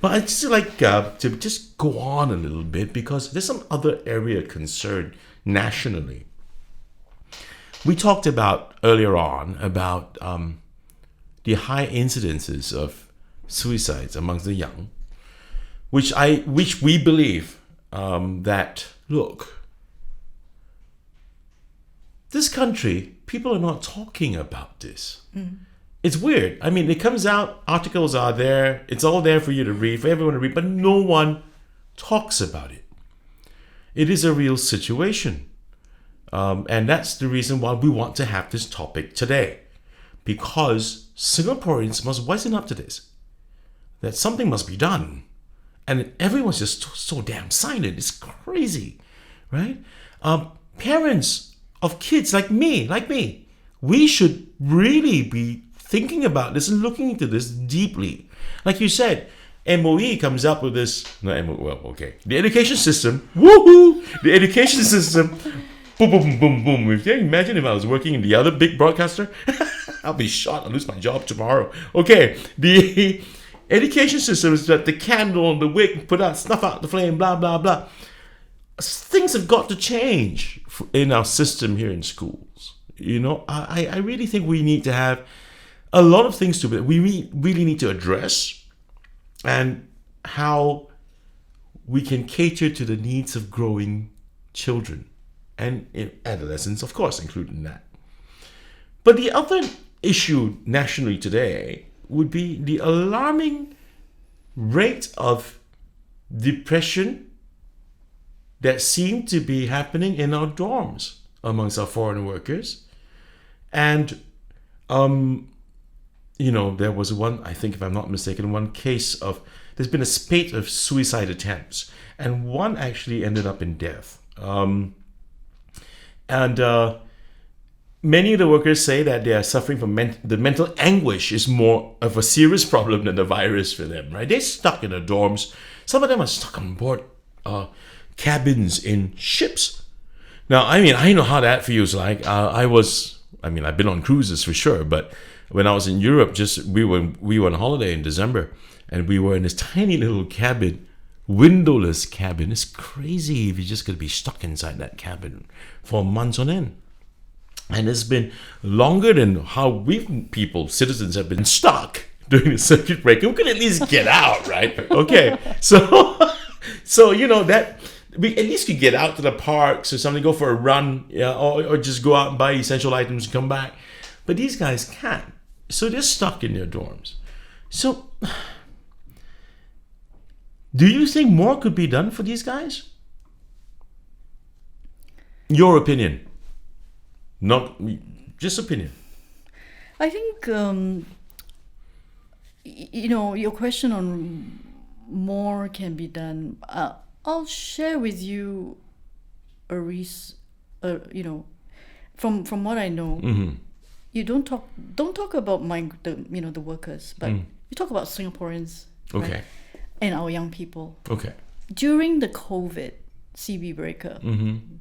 But I'd just like to just go on a little bit, because there's some other area of concern nationally. We talked about earlier on about the high incidences of suicides amongst the young, which we believe that, look, this country, people are not talking about this. It's weird. I mean, it comes out, articles are there, it's all there for you to read, for everyone to read, but no one talks about it. It is a real situation. And that's the reason why we want to have this topic today. Because Singaporeans must wisen up to this. That something must be done. And everyone's just so damn silent. It's crazy, right? Parents of kids like me, we should really be thinking about this and looking into this deeply. Like you said, MOE comes up with this. No, MOE. Well, okay. The education system. Woohoo! The education system. Boom, boom, boom, boom. Can you imagine if I was working in the other big broadcaster? I'll be shot. I'll lose my job tomorrow. Okay. The education system is that the candle, the wick, put out, snuff out the flame, blah, blah, blah. Things have got to change in our system here in schools. You know, I really think we need to have a lot of things to we really need to address, and how we can cater to the needs of growing children and in adolescents, of course, including that. But the other issue nationally today would be the alarming rate of depression that seem to be happening in our dorms amongst our foreign workers. And you know, there was one, I think if I'm not mistaken, one case of, there's been a spate of suicide attempts, and one actually ended up in death. Many of the workers say that they are suffering from the mental anguish is more of a serious problem than the virus for them, right? They're stuck in the dorms. Some of them are stuck on board cabins in ships. Now, I mean, I know how that feels like. I've been on cruises for sure, but when I was in Europe, we were on holiday in December, and we were in this tiny little cabin, windowless cabin. It's crazy if you're just going to be stuck inside that cabin for months on end. And it's been longer than how citizens have been stuck during the circuit breaker. We could at least get out, right? Okay, so you know that we at least could get out to the parks or something, go for a run, or just go out and buy essential items and come back. But these guys can't. So they're stuck in their dorms. So do you think more could be done for these guys? Your opinion. Not just opinion. I think, your question on more can be done. I'll share with you from what I know. Mm-hmm. You don't talk about the workers, but you talk about Singaporeans, okay, right? And our young people. Okay. During the COVID CB breaker, Mm-hmm.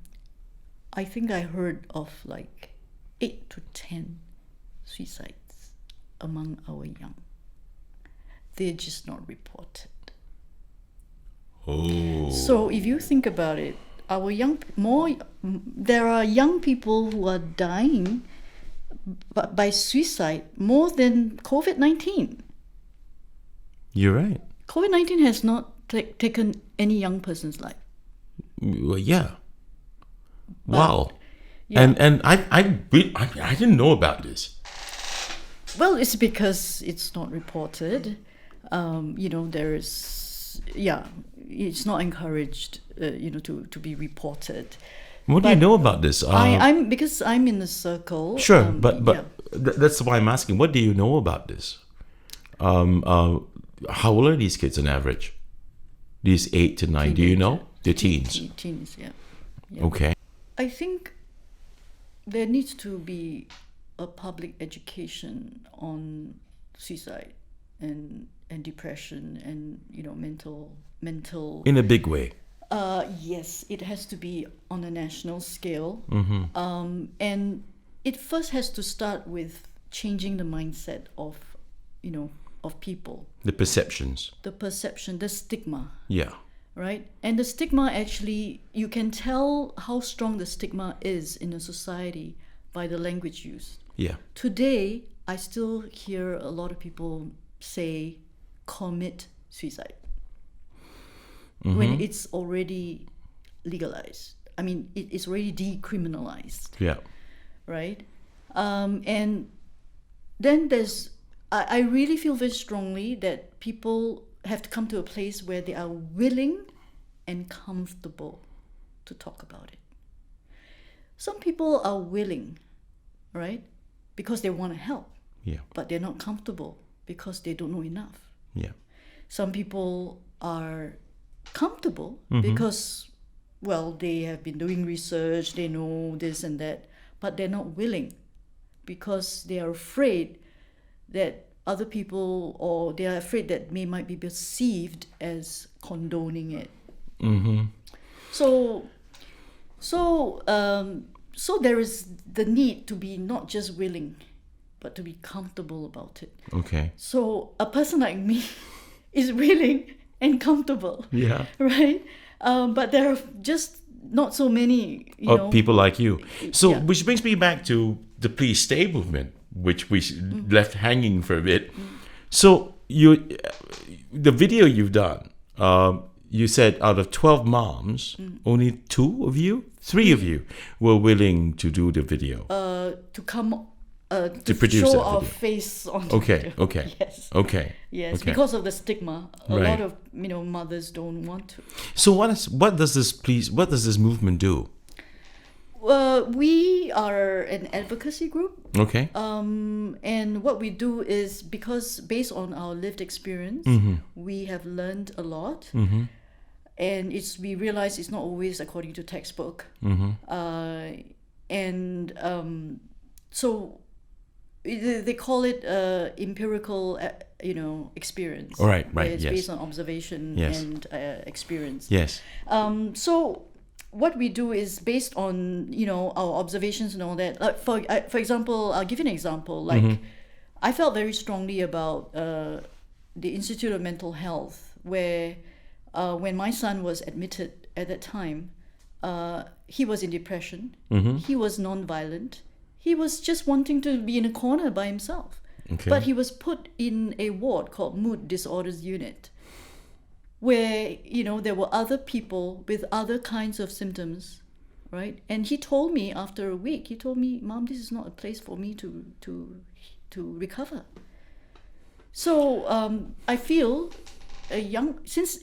I think I heard of like 8 to 10 suicides among our young. They're just not reported. Oh. So if you think about it, there are young people who are dying by suicide more than COVID-19. You're right. COVID-19 has not taken any young person's life. Well, yeah. But, wow. yeah. And I didn't know about this. Well, it's because it's not reported. There is, it's not encouraged, to be reported. What do you know about this? Because I'm in the circle. Sure, but that's why I'm asking. What do you know about this? How old are these kids on average? These 8 to 9. Do you know? They're teens. Teens, yeah. Okay. I think there needs to be a public education on suicide and depression and mental. In a big way. Yes, it has to be on a national scale. Mm-hmm. And it first has to start with changing the mindset of people. The perceptions. The perception, the stigma. Yeah. Right? And the stigma, actually, you can tell how strong the stigma is in a society by the language used. Yeah. Today, I still hear a lot of people say commit suicide. Mm-hmm. When it's already legalized. I mean, it's already decriminalized. Yeah. Right? And then I really feel very strongly that people have to come to a place where they are willing and comfortable to talk about it. Some people are willing, right? Because they want to help. Yeah. But they're not comfortable because they don't know enough. Yeah. Some people are comfortable Mm-hmm. because, they have been doing research, they know this and that, but they're not willing because they are afraid that other people, or they are afraid that they might be perceived as condoning it. So there is the need to be not just willing, but to be comfortable about it. Okay. So a person like me is willing and comfortable. Yeah. Right? But there are just not so many, People like you. So, Yeah. which brings me back to the Please Stay movement, which we left hanging for a bit. So, the video you've done, you said out of 12 moms, only 3 of you were willing to do the video. To come to produce show that our video. face on the Okay, video. okay. Yes. Okay. Yes, okay. because of the stigma, a Right. lot of mothers don't want to. So what does this movement do? We are an advocacy group, Okay. and what we do is, because based on our lived experience, we have learned a lot, and we realize it's not always according to textbook, and so they call it empirical, experience. Right, where it's yes. based on observation Yes. and experience. Yes. So what we do is based on our observations and all that. Like for example, I'll give you an example. Like I felt very strongly about the Institute of Mental Health, where when my son was admitted at that time, he was in depression. He was non-violent. He was just wanting to be in a corner by himself. Okay. But he was put in a ward called Mood Disorders Unit, where there were other people with other kinds of symptoms, right? And he told me after a week, "Mom, this is not a place for me to recover." So I feel since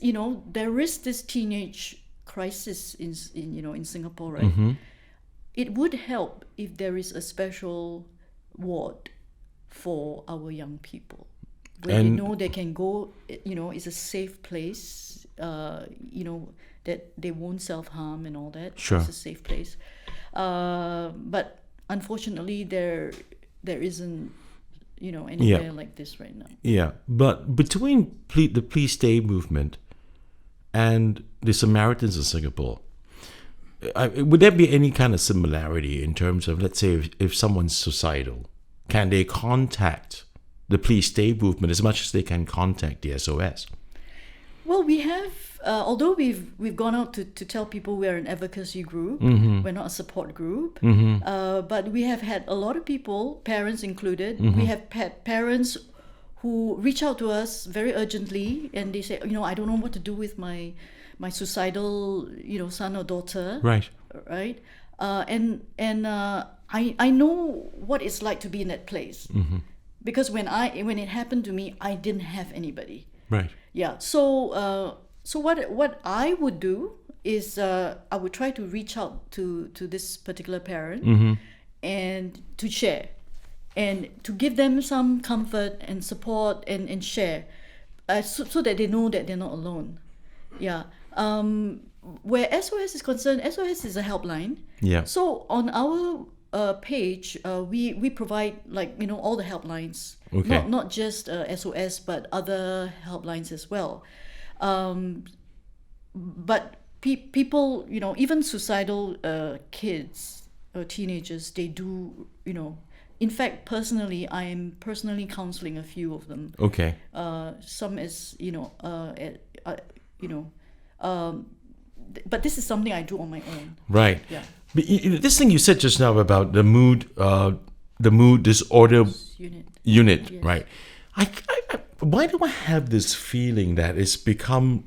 there is this teenage crisis in Singapore, right? It would help if there is a special ward for our young people, where they And- know they can go. It's a safe place. That they won't self-harm and all that. Sure. It's a safe place. But unfortunately, there isn't anywhere like this right now. Yeah, but between the Please Stay movement and the Samaritans in Singapore, would there be any kind of similarity in terms of, let's say, if someone's suicidal, can they contact the Please Stay movement as much as they can contact the SOS? Well, we have, although we've gone out to tell people we're an advocacy group, we're not a support group, but we have had a lot of people, parents included, we have had parents who reach out to us very urgently, and they say, I don't know what to do with my suicidal, son or daughter. Right. Right. I know what it's like to be in that place, because when it happened to me, I didn't have anybody. Right. Yeah. So what I would do is I would try to reach out to this particular parent and to share, and to give them some comfort and support and share, so that they know that they're not alone. Yeah. Where SOS is concerned, SOS is a helpline. Yeah. So on our page, we provide all the helplines, Okay. not just SOS, but other helplines as well. But people, even suicidal kids or teenagers, they do, In fact, personally, I am personally counseling a few of them. Okay. Some as but this is something I do on my own. Right. Yeah. But this thing you said just now about the mood disorder unit, Yes. right? I why do I have this feeling that it's become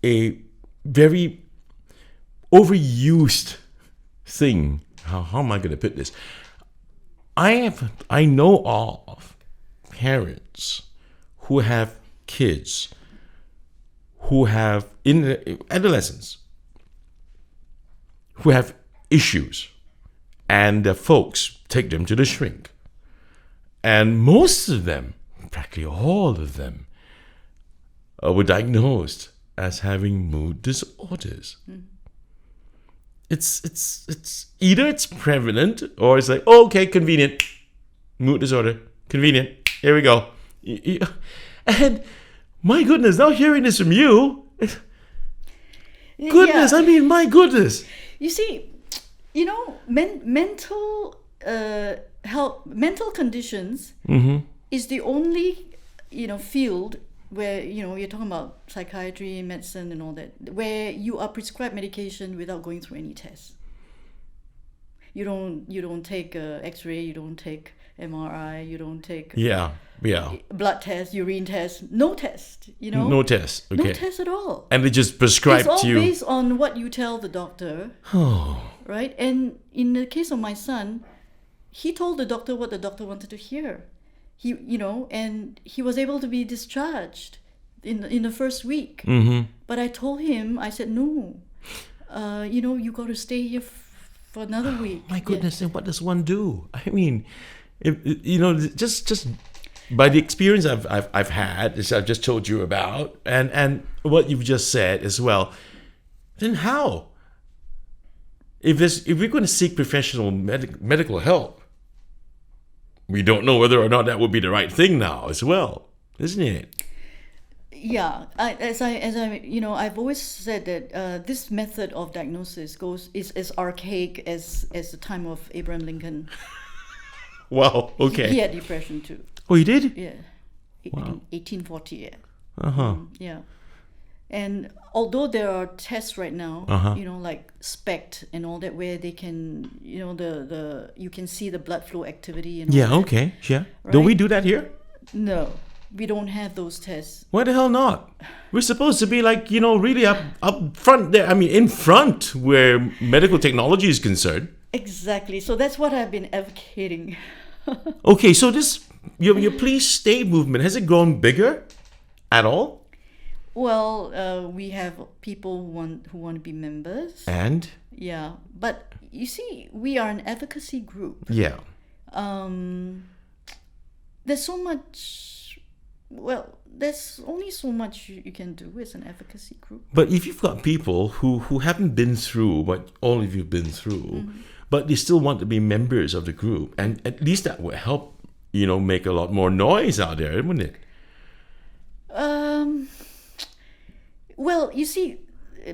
a very overused thing? How am I going to put this? I know of parents who have kids who have adolescents who have issues, and their folks take them to the shrink. And most of them, practically all of them, were diagnosed as having mood disorders. It's either it's prevalent or it's like, okay, convenient. Mood disorder. Convenient. Here we go. And my goodness, now hearing this from you, goodness, Yeah. I mean, my goodness. You see, mental health, mental conditions is the only, field where, you're talking about psychiatry, medicine and all that, where you are prescribed medication without going through any tests. You don't take X-ray, you don't take MRI, you don't take Yeah. blood test, urine test, no test, No test. Okay. no test at all. And they just prescribe It's all to you. based on what you tell the doctor, right? And in the case of my son, he told the doctor what the doctor wanted to hear. He, and he was able to be discharged in the first week. But I told him, I said, no, you got to stay here for another week. My goodness, and what does one do? I mean, just by the experience I've had, as I've just told you about, and what you've just said as well, then how? If we're going to seek professional medical help, we don't know whether or not that would be the right thing now as well, isn't it? Yeah, I've always said that this method of diagnosis is as archaic as the time of Abraham Lincoln. Wow. Okay. He had depression too. Oh, you did? Yeah. Wow. 1840. Yeah. Uh-huh. Yeah. And although there are tests right now, like SPECT and all that, where they can, you can see the blood flow activity and all Yeah. that. Okay. Yeah. Don't we do that here? No, we don't have those tests. Why the hell not? We're supposed to be like, really up front there. I mean, in front where medical technology is concerned. Exactly. So that's what I've been advocating. Okay, so this your please stay movement, has it grown bigger at all? Well, we have people who want to be members. And Yeah, but you see, we are an advocacy group. yeah. There's so much. Well, there's only so much you can do as an advocacy group. But if you've got people who haven't been through what all of you've been through, but they still want to be members of the group, and at least that would help, make a lot more noise out there, wouldn't it? Well, you see,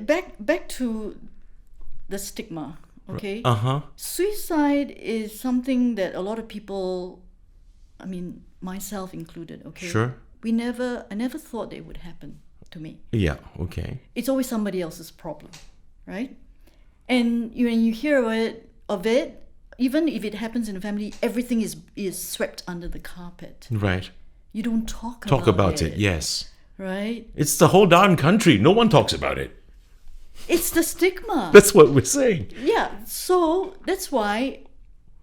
back to the stigma. Okay. Suicide is something that a lot of people, I mean, myself included. Okay. Sure. I never thought it would happen to me. Yeah. Okay. It's always somebody else's problem, right? And when you hear of it, even if it happens in a family, everything is swept under the carpet. Right. You don't talk About it. Yes. Right? It's the whole darn country. No one talks about it. It's the stigma. That's what we're saying. Yeah. So that's why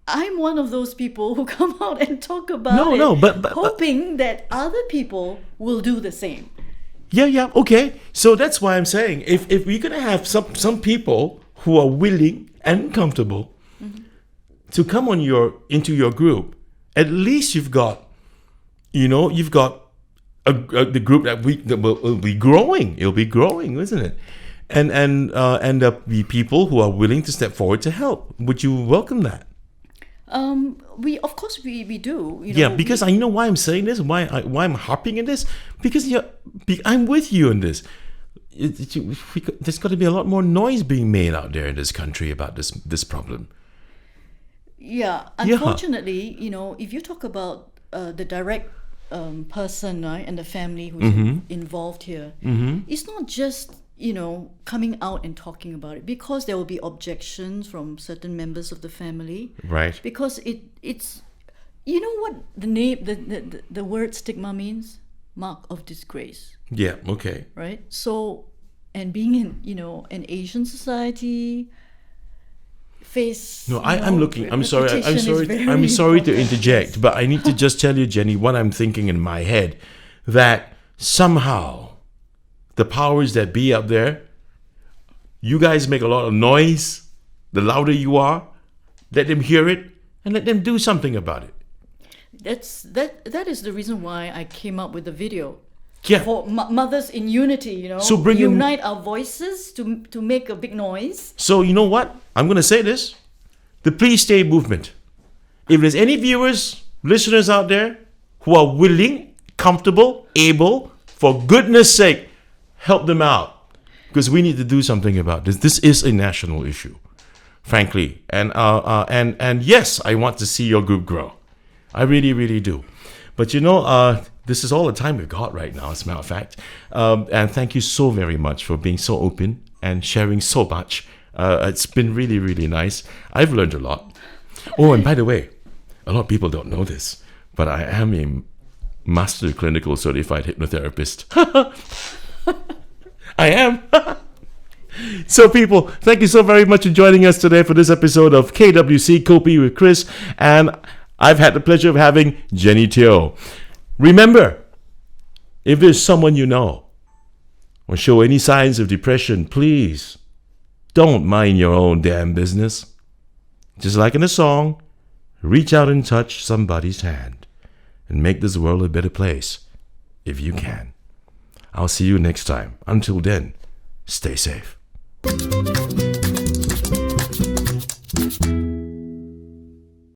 I'm one of those people who come out and talk about it. No, but hoping that other people will do the same. Yeah, okay. So that's why I'm saying if we're gonna have some people who are willing and comfortable to come into your group, at least you've got the group that will be growing. It'll be growing, isn't it? And the people who are willing to step forward to help. Would you welcome that? Of course we do. Yeah, because I know why I'm saying this, why I'm harping in this, because I'm with you in this. There's got to be a lot more noise being made out there in this country about this problem. Yeah, unfortunately, if you talk about the direct person, right, and the family who's involved here, it's not just coming out and talking about it, because there will be objections from certain members of the family, right? Because it's what the name the word stigma means, mark of disgrace. Yeah. Okay. Right. So, and being in an Asian society, I'm sorry to interject, but I need to just tell you, Jenny, what I'm thinking in my head, that somehow the powers that be up there, you guys make a lot of noise. The louder you are, let them hear it and let them do something about it. That is the reason why I came up with the video. Yeah. For mothers in unity, So unite our voices to make a big noise. So you know what? I'm going to say this. The Please Stay movement. If there's any viewers listeners out there who are willing, comfortable, able, for goodness sake, help them out. Because we need to do something about this. This is a national issue, frankly. And yes, I want to see your group grow. I really, really do. But this is all the time we've got right now, as a matter of fact. And thank you so very much for being so open and sharing so much. It's been really, really nice. I've learned a lot. Oh, and by the way, a lot of people don't know this, but I am a master clinical certified hypnotherapist. I am. So people, thank you so very much for joining us today for this episode of KWC Kopi with Chris. And I've had the pleasure of having Jenny Teo. Remember, if there's someone you know or show any signs of depression, please don't mind your own damn business. Just like in a song, reach out and touch somebody's hand and make this world a better place if you can. I'll see you next time. Until then, stay safe.